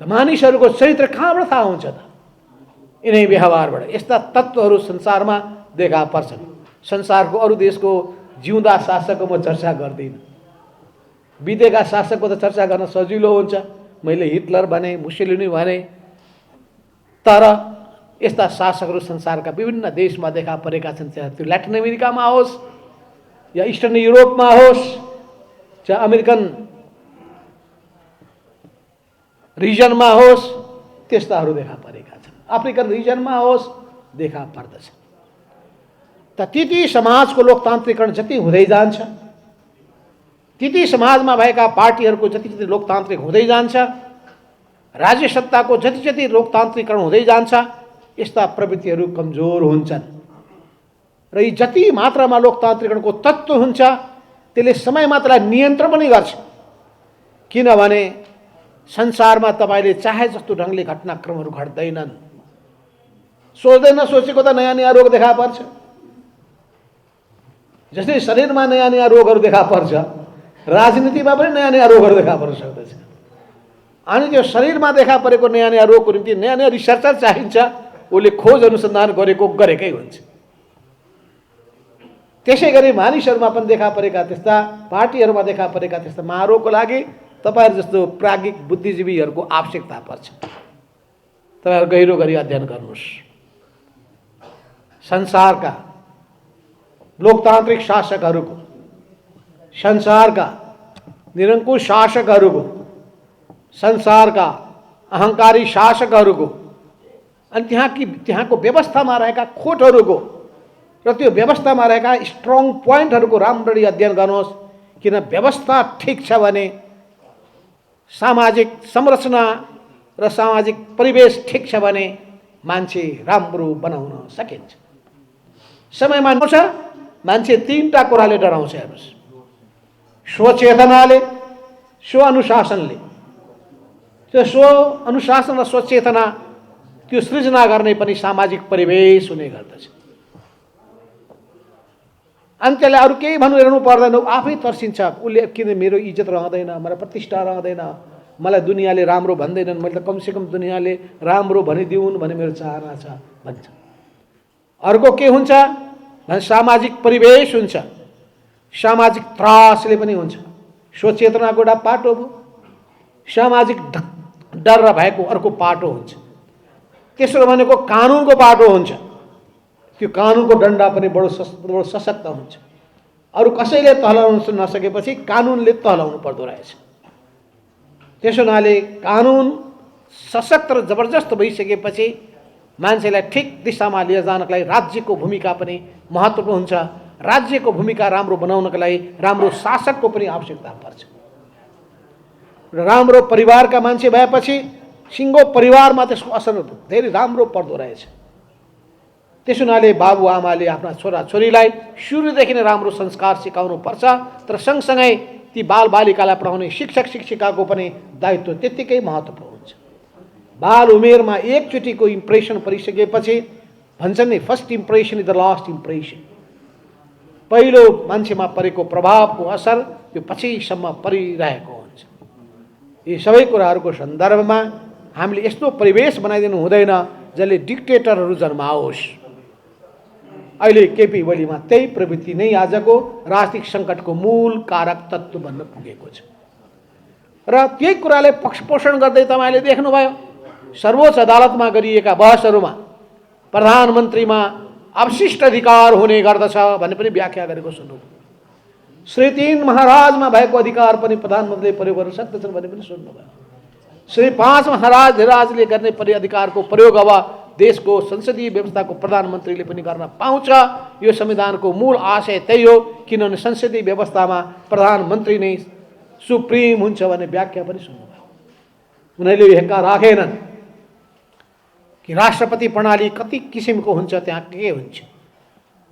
S2: त मानिसहरूको चरित्र कहाँबाट थाहा हुन्छ त? यिनै व्यवहारबाट। यस्ता तत्त्वहरू संसारमा देखा पर्छन्। संसारको अरू देशको जिउँदा शासकको म चर्चा गर्दिनँ। बितेका शासकको त चर्चा गर्न सजिलो हुन्छ। मैले हिटलर भने, मुसोलिनी भने, तर यस्ता शासकहरू संसारका विभिन्न देशमा देखा परेका छन्। चाहे त्यो ल्याटिन अमेरिकामा होस् या इस्टर्न युरोपमा होस्, चाहे अमेरिकन रिजनमा होस्, त्यस्ताहरू देखा परेका छन्। अफ्रिकन रिजनमा होस्, देखा पर्दछ। त ती समाजको लोकतान्त्रिकरण जति हुँदै जान्छ, ती समाजमा भएका पार्टीहरूको जति जति लोकतान्त्रिक हुँदै जान्छ, राज्य सत्ताको जति जति लोकतान्त्रिकरण हुँदै जान्छ, यस्ता प्रवृत्तिहरू कमजोर हुन्छन्। र यी जति मात्रामा लोकतान्त्रिकरणको तत्त्व हुन्छ, त्यसले समयमा त्यसलाई नियन्त्रण पनि गर्छ। किनभने संसारमा तपाईँले चाहे जस्तो ढङ्गले घटनाक्रमहरू घट्दैनन्। सोच्दै नसोचेको त नयाँ नयाँ रोग देखा पर्छ। जस्तै शरीरमा नयाँ नयाँ रोगहरू देखा पर्छ, राजनीतिमा पनि नयाँ नयाँ रोगहरू देखा पर्न सक्दछ। अनि त्यो शरीरमा देखा परेको नयाँ नयाँ रोगको निम्ति नयाँ नयाँ रिसर्चर चाहिन्छ। उसले खोज अनुसन्धान गरेकै हुन्छ। त्यसै गरी मानिसहरूमा पनि देखा परेका त्यस्ता, पार्टीहरूमा देखा परेका त्यस्ता महारोगको लागि तपाईँहरू जस्तो प्राज्ञिक बुद्धिजीवीहरूको आवश्यकता पर्छ। तपाईँहरू गहिरो गरी अध्ययन गर्नुहोस्। संसारका लोकतान्त्रिक शासकहरूको, संसारका निरङ्कुश शासकहरूको, संसारका अहङ्कारी शासकहरूको, अनि त्यहाँको व्यवस्थामा रहेका खोटहरूको र त्यो व्यवस्थामा रहेका स्ट्रङ पोइन्टहरूको राम्ररी अध्ययन गर्नुहोस्। किन व्यवस्था ठिक छ भने सामाजिक संरचना र सामाजिक परिवेश ठिक छ भने मान्छे राम्रो बनाउन सकिन्छ। समयमा आउँछ, मान्छे तीनटा कुराले डराउँछ। हेर्नुहोस्, स्वचेतनाले, स्व अनुशासनले। त्यो स्व अनुशासन र स्वचेतना त्यो सृजना गर्ने पनि सामाजिक परिवेश हुने गर्दछ। अनि त्यसलाई अरू केही भन्नु पर्दैन, आफै तर्सिन्छ। उसले किन मेरो इज्जत रहँदैन, मलाई प्रतिष्ठा रहँदैन, मलाई दुनियाँले राम्रो भन्दैनन्, मैले त कमसेकम दुनियाँले राम्रो भनिदिउन् भन्ने मेरो चाहना छ भन्छ। अर्को के हुन्छ भने सामाजिक परिवेश हुन्छ, सामाजिक त्रासले पनि हुन्छ। स्वचेतनाको एउटा पाटो भयो, सामाजिक डर र भएको अर्को पाटो हुन्छ। तेस्रो भनेको कानुनको पाटो हुन्छ। त्यो कानुनको डन्डा पनि बडो सशक्त हुन्छ। अरू कसैले तहलाउन नसकेपछि कानुनले तहलाउनु पर्दो रहेछ। त्यसो हुनाले कानुन सशक्त र जबरजस्त भइसकेपछि मान्छेलाई ठिक दिशामा लिएर जानका लागि राज्यको भूमिका पनि महत्त्वपूर्ण हुन्छ। राज्यको भूमिका राम्रो बनाउनका लागि राम्रो शासकको पनि आवश्यकता पर्छ। र राम्रो परिवारका मान्छे भएपछि सिङ्गो परिवारमा त्यसको असर धेरै राम्रो पर्दो रहेछ। त्यसो हुनाले बाबुआमाले आफ्ना छोराछोरीलाई सुरुदेखि नै राम्रो संस्कार सिकाउनु पर्छ। तर सँगसँगै ती बालबालिकालाई पढाउने शिक्षक शिक्षिकाको पनि दायित्व त्यत्तिकै महत्त्वपूर्ण हुन्छ। बाल उमेरमा एकचोटिको इम्प्रेसन परिसकेपछि भन्छन् नि, first impression is the last impression. पहिलो मान्छेमा परेको प्रभावको असर त्यो पछिसम्म परिरहेको हुन्छ। यी सबै कुराहरूको सन्दर्भमा हामीले यस्तो परिवेश बनाइदिनु हुँदैन जसले डिक्टेटरहरू जन्माओस्। अहिले केपी ओलीमा त्यही प्रवृत्ति नै आजको राजनीतिक सङ्कटको मूल कारक तत्त्व बन्न पुगेको छ। र त्यही कुराले पक्षपोषण गर्दै तपाईँले देख्नुभयो, सर्वोच्च अदालतमा गरिएका बहसहरूमा प्रधानमन्त्रीमा अवशिष्ट अधिकार हुने गर्दछ भन्ने पनि व्याख्या गरेको सुन्नुभयो। श्री 3 महाराजमा भएको अधिकार पनि प्रधानमन्त्रीले प्रयोग गर्न सक्दछन् भन्ने पनि सुन्नुभयो। श्री 5 महाराजले गर्ने अधिकारको प्रयोग अब देशको संसदीय व्यवस्थाको प्रधानमन्त्रीले पनि गर्न पाउँछ। यो संविधानको मूल आशय त्यही हो। किनभने संसदीय व्यवस्थामा प्रधानमन्त्री नै सुप्रिम हुन्छ भन्ने व्याख्या पनि सुन्नुभयो। उनीहरूले हेक्का राखेनन् कि राष्ट्रपति प्रणाली कति किसिमको हुन्छ, त्यहाँ के हुन्छ,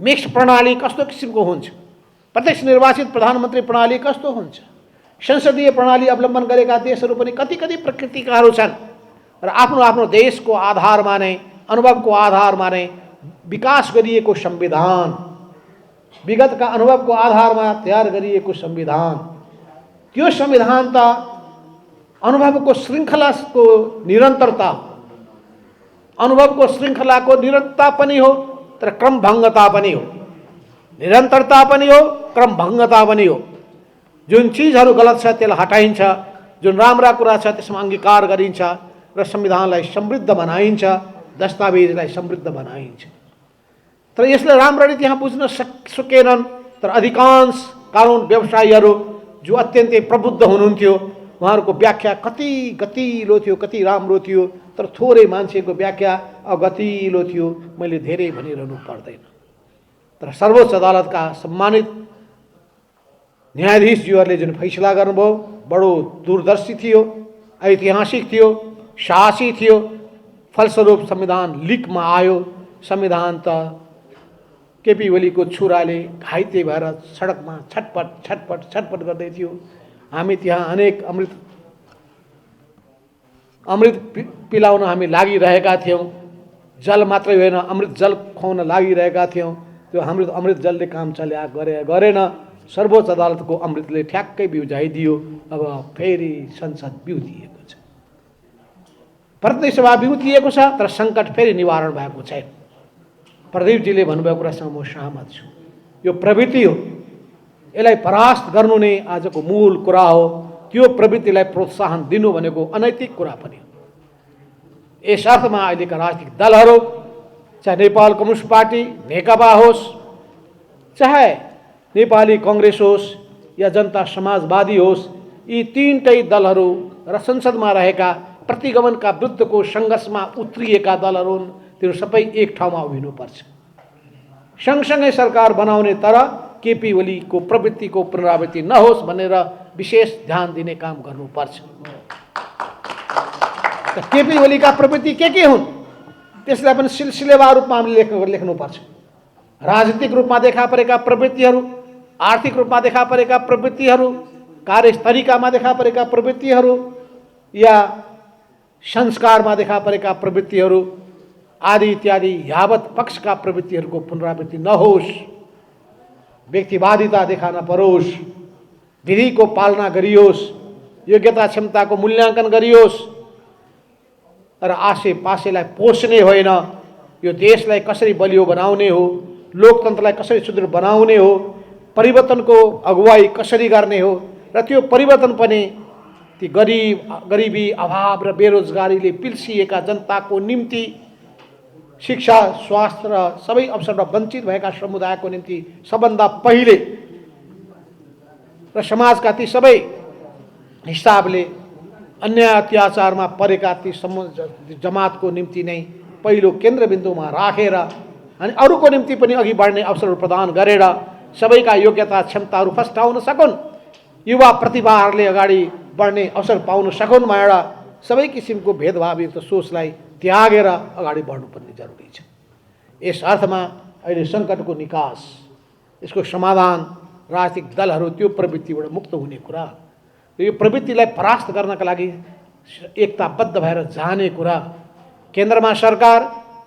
S2: मिक्स प्रणाली कस्तो किसिमको हुन्छ, प्रत्यक्ष निर्वाचित प्रधानमन्त्री प्रणाली कस्तो हुन्छ, संसदीय प्रणाली अवलम्बन गरेका देशहरू पनि कति कति प्रकृतिकाहरू छन्। र आफ्नो आफ्नो देशको आधारमा नै, अनुभवको आधारमा नै विकास गरिएको संविधान, विगतका अनुभवको आधारमा तयार गरिएको संविधान, त्यो संविधान त अनुभवको श्रृङ्खलाको निरन्तरता, अनुभवको श्रृङ्खलाको निरन्तरता पनि हो, तर क्रमभङ्गता पनि हो। निरन्तरता पनि हो, क्रमभङ्गता पनि हो। जुन चिजहरू गलत छ त्यसलाई हटाइन्छ, जुन राम्रा कुरा छ त्यसमा अङ्गीकार गरिन्छ र संविधानलाई समृद्ध बनाइन्छ, दस्तावेजलाई समृद्ध बनाइन्छ। तर यसलाई राम्ररी त्यहाँ बुझ्न सकेनन् तर अधिकांश कानुन व्यवसायीहरू जो अत्यन्तै प्रबुद्ध हुनुहुन्थ्यो उहाँहरूको व्याख्या कति गतिलो थियो, कति राम्रो थियो, तर थोरै मान्छेको व्याख्या अगतिलो थियो। मैले धेरै भनिरहनु पर्दैन, तर सर्वोच्च अदालतका सम्मानित न्यायाधीशज्यूहरूले जुन फैसला गर्नुभयो बडो दूरदर्शी थियो, ऐतिहासिक थियो, साहसी थियो। फलस्वरूप संविधान लिकमा आयो। संविधान त केपी ओलीको छोराले घाइते भएर सडकमा छटपट छटपट छटपट गर्दै थियो। हामी त्यहाँ अनेक अमृत पिलाउन हामी लागिरहेका थियौँ। जल मात्रै होइन, अमृत जल खुवाउन लागिरहेका थियौँ। त्यो अमृत जलले काम गरेन। सर्वोच्च अदालतको अमृतले ठ्याक्कै बिउझाइदियो। अब फेरि संसद बिउतिएको छ, प्रतिनिधि सभा बिउतिएको छ, तर सङ्कट फेरि निवारण भएको छैन। प्रदीपजीले भन्नुभएको कुरासँग म सहमत छु। यो प्रवृत्ति हो, यसलाई परास्त गर्नु नै आजको मूल कुरा हो। त्यो प्रवृत्तिलाई प्रोत्साहन दिनु भनेको अनैतिक कुरा पनि हो। यस अर्थमा अहिलेका राजनीतिक दलहरू, चाहे नेपाल कम्युनिस्ट पार्टी नेकपा होस्, चाहे नेपाली कङ्ग्रेस होस् या जनता समाजवादी होस्, यी तीनटै दलहरू र संसदमा रहेका प्रतिगमनका विरुद्धको सङ्घर्षमा उत्रिएका दलहरू हुन्। तिनीहरू सबै एक ठाउँमा उभिनुपर्छ, सँगसँगै सरकार बनाउने, तर केपी ओलीको प्रवृत्तिको पुनरावृत्ति नहोस् भनेर विशेष ध्यान दिने काम गर्नुपर्छ। केपी ओलीका प्रवृत्ति के हुन् त्यसलाई पनि सिलसिलेवार रूपमा हामीले लेख्नुपर्छ। राजनीतिक रूपमा देखा परेका प्रवृत्तिहरू, आर्थिक रूपमा देखा परेका प्रवृत्तिहरू, कार्यतरिकामा देखा परेका प्रवृत्तिहरू या संस्कारमा देखा परेका प्रवृत्तिहरू आदि इत्यादि यावत पक्षका प्रवृत्तिहरूको पुनरावृत्ति नहोस्। व्यक्तिवादिता देखा नपरोस्, विधिको पालना गरियोस्, योग्यता क्षमताको मूल्याङ्कन गरियोस्, र आसेपासेलाई पोष्ने होइन। यो देशलाई कसरी बलियो बनाउने हो, लोकतन्त्रलाई कसरी सुदृढ बनाउने हो, परिवर्तनको अगुवाई कसरी गर्ने हो, र त्यो परिवर्तन पनि ती गरिबी, अभाव र बेरोजगारीले पिल्सिएका जनताको निम्ति, शिक्षा, स्वास्थ्य र सबै अवसरबाट वञ्चित भएका समुदायको निम्ति सबभन्दा पहिले र समाजका ती सबै हिसाबले अन्याय अत्याचारमा परेका ती जमातको निम्ति नै पहिलो केन्द्रबिन्दुमा राखेर अनि अरूको निम्ति पनि अघि बढ्ने अवसरहरू प्रदान गरेर सबैका योग्यता क्षमताहरू फस्टाउन सकुन्, युवा प्रतिभाहरूले अगाडि बढ्ने अवसर पाउन सकुन् भनेर सबै किसिमको भेदभावयुक्त सोचलाई त्यागेर अगाडि बढ्नुपर्ने जरुरी छ। यस अर्थमा अहिले सङ्कटको निकास, यसको समाधान राजनीतिक दलहरू त्यो प्रवृत्तिबाट मुक्त हुने कुरा, यो प्रवृत्तिलाई परास्त गर्नका लागि एकताबद्ध भएर जाने कुरा, केन्द्रमा सरकार,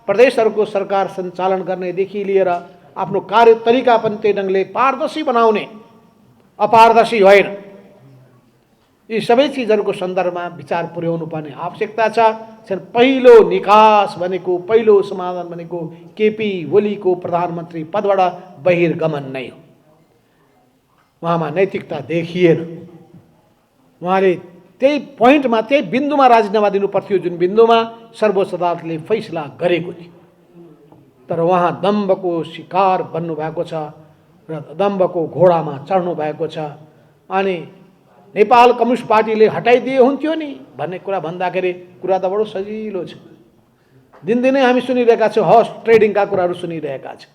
S2: प्रदेशहरूको सरकार सञ्चालन गर्नेदेखि लिएर आफ्नो कार्यतरिका पनि त्यही ढङ्गले पारदर्शी बनाउने, अपारदर्शी होइन, यी सबै चिजहरूको सन्दर्भमा विचार पुर्याउनु पर्ने आवश्यकता छ। पहिलो निकास भनेको, पहिलो समाधान भनेको केपी ओलीको प्रधानमन्त्री पदबाट बहिर्गमन नै हो। उहाँमा नैतिकता देखिएन। उहाँले त्यही पोइन्टमा, त्यही बिन्दुमा राजीनामा दिनुपर्थ्यो जुन बिन्दुमा सर्वोच्च अदालतले फैसला गरेको थियो। तर उहाँ दम्भको शिकार बन्नुभएको छ र दम्भको घोडामा चढ्नु भएको छ। अनि नेपाल कम्युनिस्ट पार्टीले हटाइदिए हुन्थ्यो नि भन्ने कुरा भन्दाखेरि कुरा त बडो सजिलो छ। दिनदिनै हामी सुनिरहेका छौँ, हर्स ट्रेडिङका कुराहरू सुनिरहेका छौँ।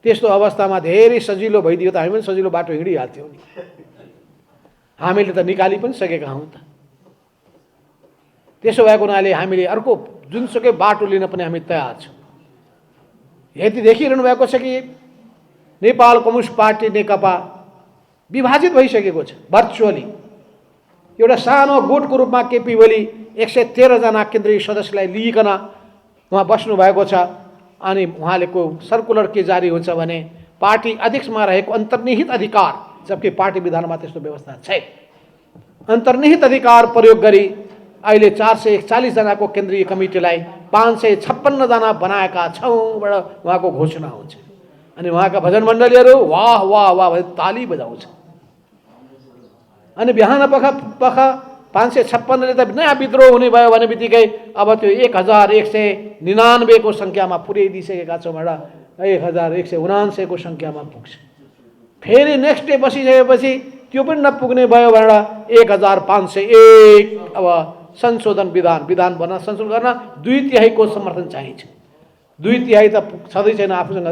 S2: त्यस्तो अवस्थामा धेरै सजिलो भइदियो त हामी पनि सजिलो बाटो हिँडिहाल्थ्यौँ नि। हामीले त निकालि पनि सकेका हौँ त। त्यसो भएको हुनाले हामीले अर्को जुनसुकै बाटो लिन पनि हामी तयार छौँ। यति देखिरहनु भएको छ कि नेपाल कम्युनिस्ट पार्टी नेकपा विभाजित भइसकेको छ भर्चुअली। एउटा सानो गुटको रूपमा केपी ओली 113 जना केन्द्रीय सदस्यलाई लिइकन उहाँ बस्नु भएको छ। अनि उहाँलेको सर्कुलर के जारी हुन्छ भने पार्टी अध्यक्षमा रहेको अन्तर्निहित अधिकार, जबकि पार्टी विधानमा त्यस्तो व्यवस्था छैन, अन्तर्निहित अधिकार प्रयोग गरी अहिले 441 जनाको केन्द्रीय कमिटीलाई 556 जना बनाएका छौँ बाट उहाँको घोषणा हुन्छ। अनि उहाँका भजन मण्डलीहरू वाह वाह वाह भएर ताली बजाउँछ। अनि बिहान पख 556ले त नयाँ विद्रोह हुने भयो भने बित्तिकै अब त्यो 1199 को सङ्ख्यामा पुर्याइदिइसकेका छौँ, एउटा 1199 को सङ्ख्यामा पुग्छ। फेरि नेक्स्ट डे बसिसकेपछि त्यो पनि नपुग्ने भयो भनेर 1501 अब संशोधन विधान बन्न संशोधन गर्न 2/3 को समर्थन चाहिन्छ। 2/3 त छँदै छैन आफूसँग।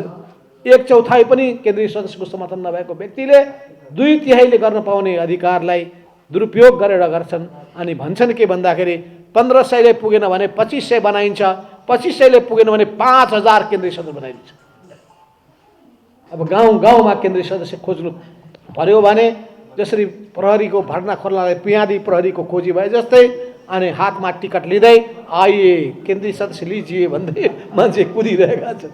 S2: 1/4 पनि केन्द्रीय सदस्यको समर्थन नभएको व्यक्तिले 2/3 गर्न पाउने अधिकारलाई दुरुपयोग गरेर गर्छन्। अनि भन्छन् के भन्दाखेरि 1500 ले पुगेन भने 2500 बनाइन्छ, 2500 ले पुगेन भने 5000 केन्द्रीय सदस्य बनाइन्छ। अब गाउँमा केन्द्रीय सदस्य खोज्नु पर्यो भने जसरी प्रहरीको भर्ना खोल्नलाई पियादी प्रहरीको खोजी भए जस्तै अनि हातमा टिकट लिँदै आइए केन्द्रीय सदस्य लिजिए भन्दै मान्छे कुदिरहेका छन्।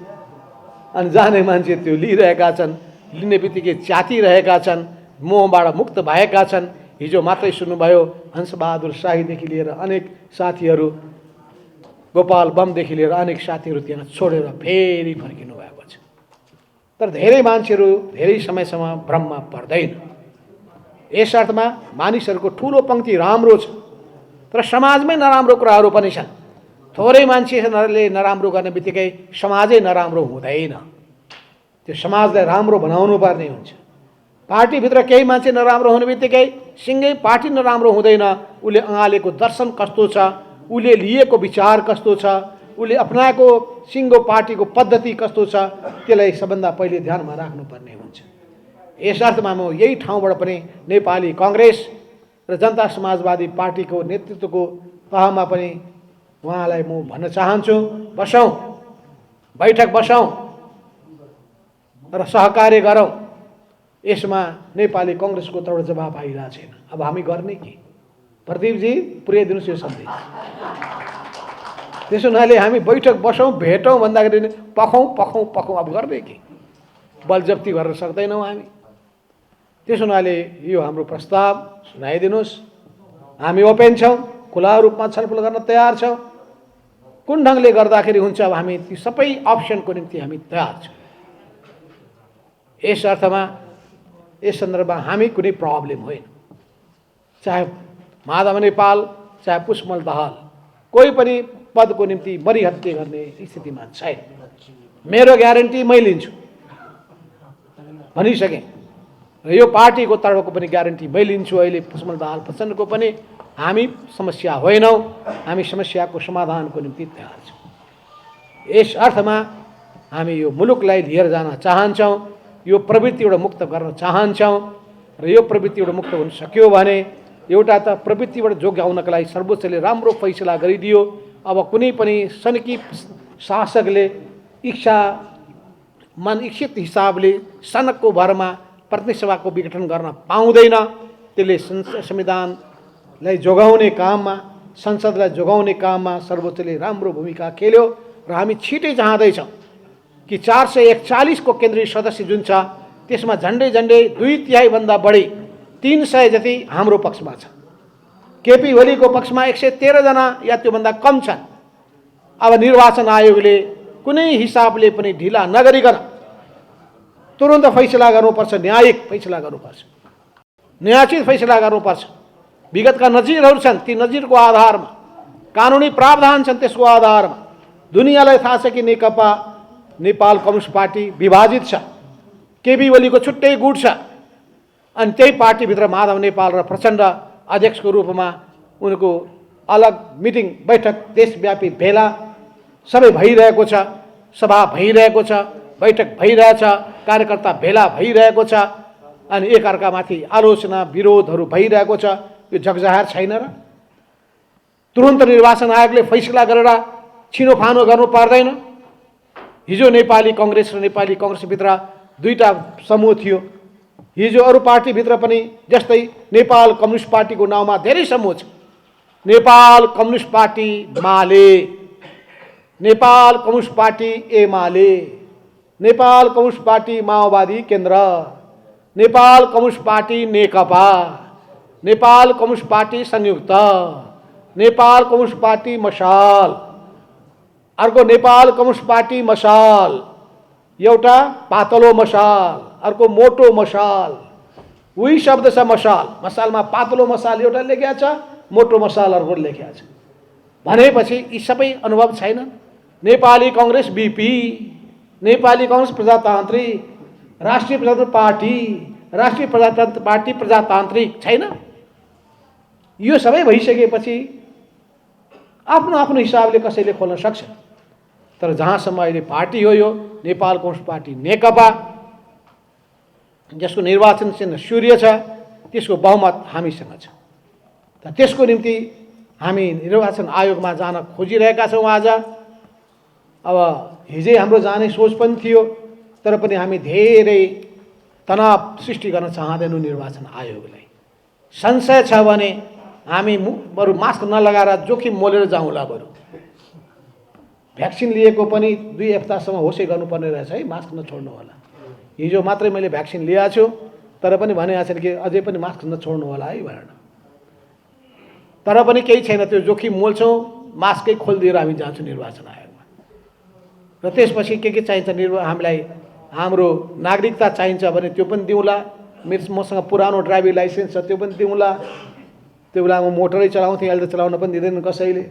S2: अनि जाने मान्छे त्यो लिइरहेका छन्, लिने बित्तिकै च्यातिरहेका छन्, मोहबाट मुक्त भएका छन्। हिजो मात्रै सुन्नुभयो हंसबहादुर शाहीदेखि लिएर अनेक साथीहरू, गोपाल बमदेखि लिएर अनेक साथीहरू त्यहाँ छोडेर फेरि फर्किनु भएको छ। तर धेरै मान्छेहरू धेरै समयसम्म भ्रममा पर्दैन। यस अर्थमा मानिसहरूको ठुलो पङ्क्ति राम्रो छ, तर समाजमै नराम्रो कुराहरू पनि छन्। थोरै मान्छेहरूले नराम्रो गर्ने बित्तिकै समाजै नराम्रो हुँदैन। त्यो समाजलाई राम्रो बनाउनु पर्ने हुन्छ। पार्टीभित्र केही मान्छे नराम्रो हुने बित्तिकै सिँगै पार्टी नराम्रो हुँदैन। उसले अँगालेको दर्शन कस्तो छ, उसले लिएको विचार कस्तो छ, उसले अपनाएको सिङ्गो पार्टीको पद्धति कस्तो छ, त्यसलाई सबभन्दा पहिले ध्यानमा राख्नुपर्ने हुन्छ। यस अर्थमा म यही ठाउँबाट पनि नेपाली काङ्ग्रेस र जनता समाजवादी पार्टीको नेतृत्वको तहमा पनि उहाँलाई म भन्न चाहन्छु, बसौँ, बैठक बसौँ र सहकार्य गरौँ। यसमा नेपाली काङ्ग्रेसको तर्फबाट जवाब आइरहेको छैन। अब हामी गर्ने के? प्रदीपजी पुर्याइदिनुहोस् यो सन्देश। त्यसो हुनाले हामी बैठक बसौँ, भेटौँ भन्दाखेरि पखौँ अब गर्ने के? बलजफ्ती गर्न सक्दैनौँ हामी। त्यसो हुनाले यो हाम्रो प्रस्ताव सुनाइदिनुहोस्। हामी ओपेन छौँ, खुला रूपमा छलफल गर्न तयार छौँ। कुन ढङ्गले गर्दाखेरि हुन्छ, अब हामी ती सबै अप्सनको निम्ति हामी तयार छौँ। यस अर्थमा यस सन्दर्भमा हामी कुनै प्रब्लम होइन। चाहे माधव नेपाल, चाहे पुष्पमल दाहाल, कोही पनि पदको निम्ति मरिहत्ते गर्ने स्थितिमा छैन। मेरो ग्यारेन्टी मै लिन्छु भनिसकेँ र यो पार्टीको तर्फको पनि ग्यारेन्टी मै लिन्छु। अहिले पुष्पमल दाहाल प्रचण्डको पनि हामी समस्या होइनौँ, हामी समस्याको समाधानको निम्ति तयार छौँ। यस अर्थमा हामी यो मुलुकलाई लिएर जान चाहन्छौँ, यो प्रवृत्तिबाट मुक्त गर्न चाहन्छौँ र यो प्रवृत्तिबाट मुक्त हुन सक्यो भने एउटा त प्रवृत्तिबाट जोगाउनका लागि सर्वोच्चले राम्रो फैसला गरिदियो। अब कुनै पनि सनकी शासकले इच्छित हिसाबले सनकको भरमा प्रतिनिधि सभाको विघटन गर्न पाउँदैन। त्यसले संविधानलाई जोगाउने काममा, संसदलाई जोगाउने काममा सर्वोच्चले राम्रो भूमिका खेल्यो र हामी छिटै चाहँदैछौँ कि 441 को केन्द्रीय सदस्य जुन छ त्यसमा झन्डै 2/3 भन्दा बढी 300 जति हाम्रो पक्षमा छ। केपी ओलीको पक्षमा 113 जना या त्योभन्दा कम छन्। अब निर्वाचन आयोगले कुनै हिसाबले पनि ढिला नगरिकन तुरुन्त फैसला गर्नुपर्छ, न्यायिक फैसला गर्नुपर्छ, न्यायोचित फैसला गर्नुपर्छ। विगतका नजिरहरू छन्, ती नजिरको आधारमा कानुनी प्रावधान छन्, त्यसको आधारमा दुनियाँलाई थाहा छ कि नेपाल कम्युनिस्ट पार्टी विभाजित छ। केपी ओलीको छुट्टै गुट छ। अनि त्यही पार्टीभित्र माधव नेपाल र प्रचण्ड अध्यक्षको रूपमा उनको अलग मिटिङ, बैठक, देशव्यापी भेला सबै भइरहेको छ, सभा भइरहेको छ, बैठक भइरहेछ, कार्यकर्ता भेला भइरहेको छ। अनि एकअर्कामाथि आलोचना विरोधहरू भइरहेको छ। यो जगजाहेर छैन र? तुरुन्त निर्वाचन आयोगले फैसला गरेर छिनोफानो गर्नु पर्दैन? हिजो नेपाली काङ्ग्रेस र नेपाली काङ्ग्रेसभित्र दुईटा समूह थियो। हिजो अरू पार्टीभित्र पनि जस्तै नेपाल कम्युनिस्ट पार्टीको नाउँमा धेरै समूह छ। Nepal Communist Party ML, Nepal Communist Party UML, Nepal Communist Party माओवादी केन्द्र, Nepal Communist Party NCP, Nepal Communist Party संयुक्त, नेपाल कम्युनिस्ट पार्टी मशाल, अर्को नेपाल कम्युनिस्ट पार्टी मशाल, एउटा पातलो मशाल, अर्को मोटो मशाल। उही शब्द छ मशाल। मशालमा पातलो मशाल एउटा लेखिया छ, मोटो मशाल अर्को लेखिया छ। भनेपछि यी सबै अनुभव छैन। नेपाली काङ्ग्रेस बीपी, नेपाली काङ्ग्रेस प्रजातान्त्रिक, राष्ट्रिय प्रजातन्त्र पार्टी, राष्ट्रिय प्रजातन्त्र पार्टी प्रजातान्त्रिक छैन। यो सबै भइसकेपछि आफ्नो आफ्नो हिसाबले कसैले खोल्न सक्छ। तर जहाँसम्म अहिले पार्टी हो यो नेपाल कम्युनिस्ट पार्टी नेकपा, जसको निर्वाचन चिन्ह सूर्य छ, त्यसको बहुमत हामीसँग छ। त त्यसको निम्ति हामी निर्वाचन आयोगमा जान खोजिरहेका छौँ आज। अब हिजै हाम्रो जाने सोच पनि थियो, तर पनि हामी धेरै तनाव सृष्टि गर्न चाहँदैनौँ निर्वाचन आयोगलाई। संशय छ भने हामी बरु मास्क नलगाएर जोखिम मोलेर जाउँला। बरु भ्याक्सिन लिएको पनि 2 हप्तासम्म होसै गर्नुपर्ने रहेछ है, मास्क नछोड्नु होला। हिजो मात्रै मैले भ्याक्सिन लिएको छु, तर पनि भनेको छैन कि अझै पनि मास्क नछोड्नु होला है भनेर। तर पनि केही छैन, त्यो जोखिम मोल्छौँ, मास्कै खोलिदिएर हामी जान्छौँ निर्वाचन आयोगमा। र त्यसपछि के चाहिन्छ हामीलाई हाम्रो नागरिकता चाहिन्छ भने त्यो पनि दिउँला। मसँग पुरानो ड्राइभिङ लाइसेन्स छ, त्यो पनि दिउँला। त्यो बेलामा मोटरै चलाउँथेँ, अहिले त चलाउन पनि दिँदैन कसैले।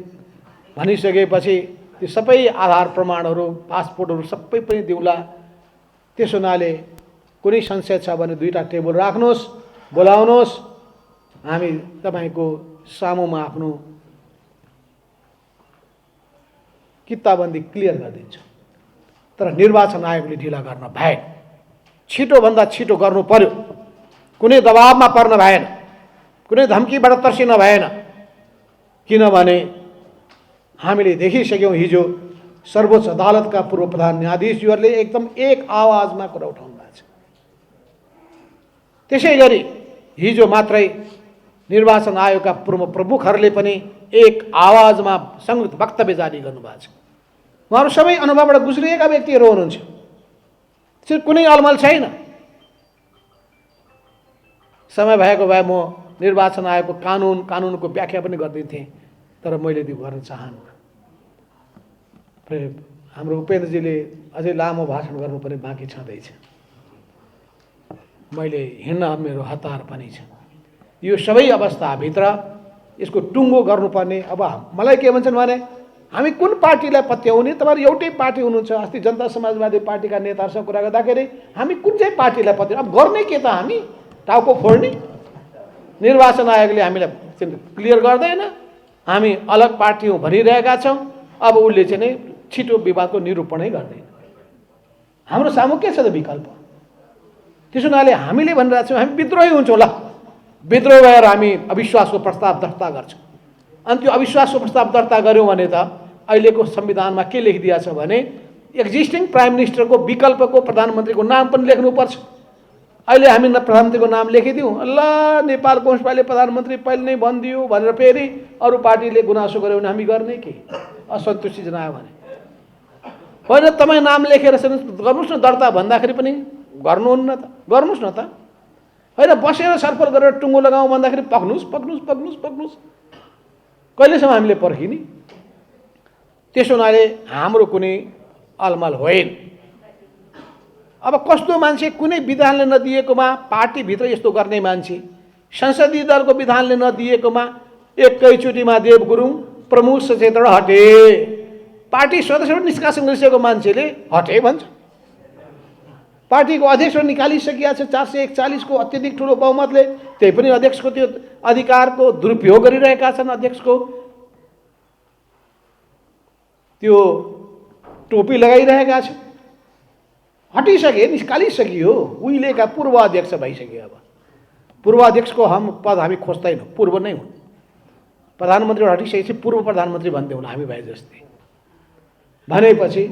S2: भनिसकेपछि त्यो सबै आधार प्रमाणहरू, पासपोर्टहरू सबै पनि दिउँला। त्यसो हुनाले कुनै संशय छ भने 2टा टेबल राख्नुहोस्, बोलाउनुहोस्, हामी तपाईँको सामुमा आफ्नो किताबन्दी क्लियर गरिदिन्छौँ। तर निर्वाचन आयोगले ढिला गर्न भएन, छिटोभन्दा छिटो गर्नु पर्यो। कुनै दबावमा पर्न भएन, कुनै धम्कीबाट तर्सिन भएन। किनभने हामीले देखिसक्यौँ हिजो सर्वोच्च अदालतका पूर्व प्रधान न्यायाधीशज्यूहरूले एकदम एक आवाजमा कुरा उठाउनु भएको छ। त्यसै गरी हिजो मात्रै निर्वाचन आयोगका पूर्व प्रमुखहरूले पनि एक आवाजमा संयुक्त वक्तव्य जारी गर्नुभएको छ। उहाँहरू सबै अनुभवबाट गुज्रिएका व्यक्तिहरू हुनुहुन्छ, त्यसरी कुनै अलमल छैन। समय भएको भए म निर्वाचन आयोगको कानुनको व्याख्या पनि गरिदिन्थेँ, तर मैले त्यो गर्न चाहन्न। हाम्रो उपेन्द्रजीले अझै लामो भाषण गर्नुपर्ने बाँकी छँदैछ। मैले हिँड्न मेरो हतार पनि छ। यो सबै अवस्थाभित्र यसको टुङ्गो गर्नुपर्ने। अब मलाई के भन्छन् भने हामी कुन पार्टीलाई पत्याउने, तपाईँहरू एउटै पार्टी हुनुहुन्छ। अस्ति जनता समाजवादी पार्टीका नेताहरूसँग कुरा गर्दाखेरि हामी कुन चाहिँ पार्टीलाई पत्याउने, अब गर्ने के त, हामी टाउको फोड्ने? निर्वाचन आयोगले हामीलाई क्लियर गर्दैन, हामी अलग पार्टी हौँ भनिरहेका छौँ। अब उसले चाहिँ नै छिटो विवादको निरूपणै गर्दैन। हाम्रो सामु के छ त विकल्प? त्यसो हुनाले हामीले भनिरहेका छौँ हामी विद्रोही हुन्छौँ। ल, विद्रोह भएर हामी अविश्वासको प्रस्ताव दर्ता गर्छौँ। अनि त्यो अविश्वासको प्रस्ताव दर्ता गऱ्यौँ भने त अहिलेको संविधानमा के लेखिदिएको छ भने एक्जिस्टिङ प्राइम मिनिस्टरको विकल्पको प्रधानमन्त्रीको नाम पनि लेख्नुपर्छ। अहिले हामी प्रधानमन्त्रीको नाम लेखिदिउँ, ल नेपाल कम्युनिस्ट पार्टीले प्रधानमन्त्री पहिले नै भनिदियो भनेर फेरि अरू पार्टीले गुनासो गर्यो भने हामी गर्ने के? असन्तुष्टि जनायो भने होइन, तपाईँ नाम लेखेर गर्नुहोस् न दर्ता भन्दाखेरि पनि गर्नुहुन्न त, गर्नुहोस् न त। होइन, बसेर छलफल गरेर टुङ्गो लगाउँ भन्दाखेरि पक्नुहोस्। कहिलेसम्म हामीले पर्खिने? त्यसो हुनाले हाम्रो कुनै अलमल होइन। अब कस्तो मान्छे कुनै विधानले नदिएकोमा पार्टीभित्र यस्तो गर्ने मान्छे, संसदीय दलको विधानले नदिएकोमा एकैचोटिमा देव गुरुङ प्रमुख सचेतक हटे, पार्टी सदस्यबाट निष्कासन गरिसकेको मान्छेले हटे भन्छ। पार्टीको अध्यक्ष निकालिसकिया छ 441 को अत्यधिक ठुलो बहुमतले, त्यही पनि अध्यक्षको त्यो अधिकारको दुरुपयोग गरिरहेका छन्। अध्यक्षको त्यो टोपी लगाइरहेका छन्। हटिसके, निकालिसकियो, उहिलेका पूर्व अध्यक्ष भइसक्यो। अब पूर्व अध्यक्षको पद हामी खोज्दैनौँ, पूर्व नै हुन्। प्रधानमन्त्रीबाट हटिसकेपछि पूर्व प्रधानमन्त्री भन्दैनौँ हामी भए जस्तै। भनेपछि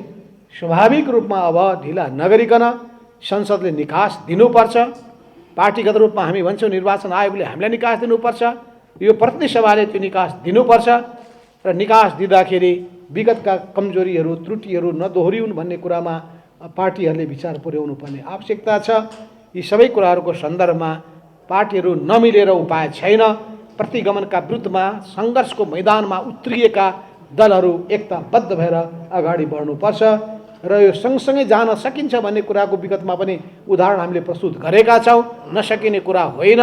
S2: स्वाभाविक रूपमा अब ढिला नगरिकन संसदले निकास दिनुपर्छ। पार्टीगत रूपमा हामी भन्छौँ निर्वाचन आयोगले हामीलाई निकास दिनुपर्छ, यो प्रतिनिधि सभाले त्यो निकास दिनुपर्छ। र निकास दिँदाखेरि विगतका कमजोरीहरू त्रुटिहरू नदोहोरिउन् भन्ने कुरामा पार्टीहरूले विचार पुर्याउनु पर्ने आवश्यकता छ। यी सबै कुराहरूको सन्दर्भमा पार्टीहरू नमिलेर उपाय छैन। प्रतिगमनका विरुद्धमा सङ्घर्षको मैदानमा उत्रिएका दलहरू एकताबद्ध भएर अगाडि बढ्नुपर्छ र यो सँगसँगै जान सकिन्छ भन्ने कुराको विगतमा पनि उदाहरण हामीले प्रस्तुत गरेका छौँ। नसकिने कुरा होइन,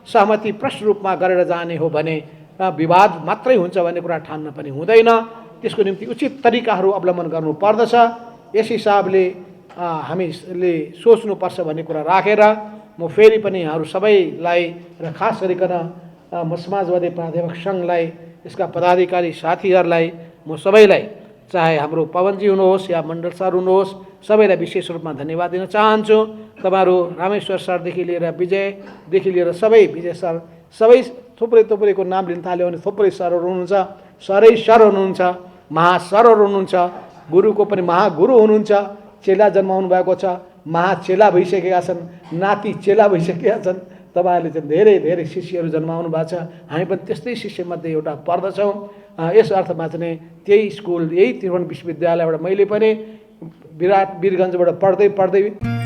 S2: सहमति प्रष्ट रूपमा गरेर जाने हो भने विवाद मात्रै हुन्छ भन्ने कुरा ठान्न पनि हुँदैन। त्यसको निम्ति उचित तरिकाहरू अवलम्बन गर्नुपर्दछ। यस हिसाबले हामीले सोच्नुपर्छ भन्ने कुरा राखेर म फेरि पनि यहाँहरू सबैलाई र खास गरिकन म समाजवादी प्राध्यापक सङ्घलाई, यसका पदाधिकारी साथीहरूलाई, म सबैलाई, चाहे हाम्रो पवनजी हुनुहोस् या मण्डल सर हुनुहोस्, सबैलाई विशेष रूपमा धन्यवाद दिन चाहन्छु। तपाईँहरू रामेश्वर सरदेखि लिएर विजयदेखि लिएर विजय सर, सबै थुप्रैको नाम लिन थाल्यो भने थुप्रै सरहरू हुनुहुन्छ, सर हुनुहुन्छ, महासरहरू हुनुहुन्छ, गुरुको पनि महागुरु हुनुहुन्छ, चेला जन्माउनु भएको छ, महाचेला भइसकेका छन्, नाति चेला भइसकेका छन्। तपाईँहरूले चाहिँ धेरै धेरै शिष्यहरू जन्माउनु भएको छ। हामी पनि त्यस्तै शिष्यमध्ये एउटा पर्दछौँ। यस अर्थमा चाहिँ त्यही स्कुल, यही त्रिभुवन विश्वविद्यालयबाट मैले पनि वीरगञ्जबाट पढ्दै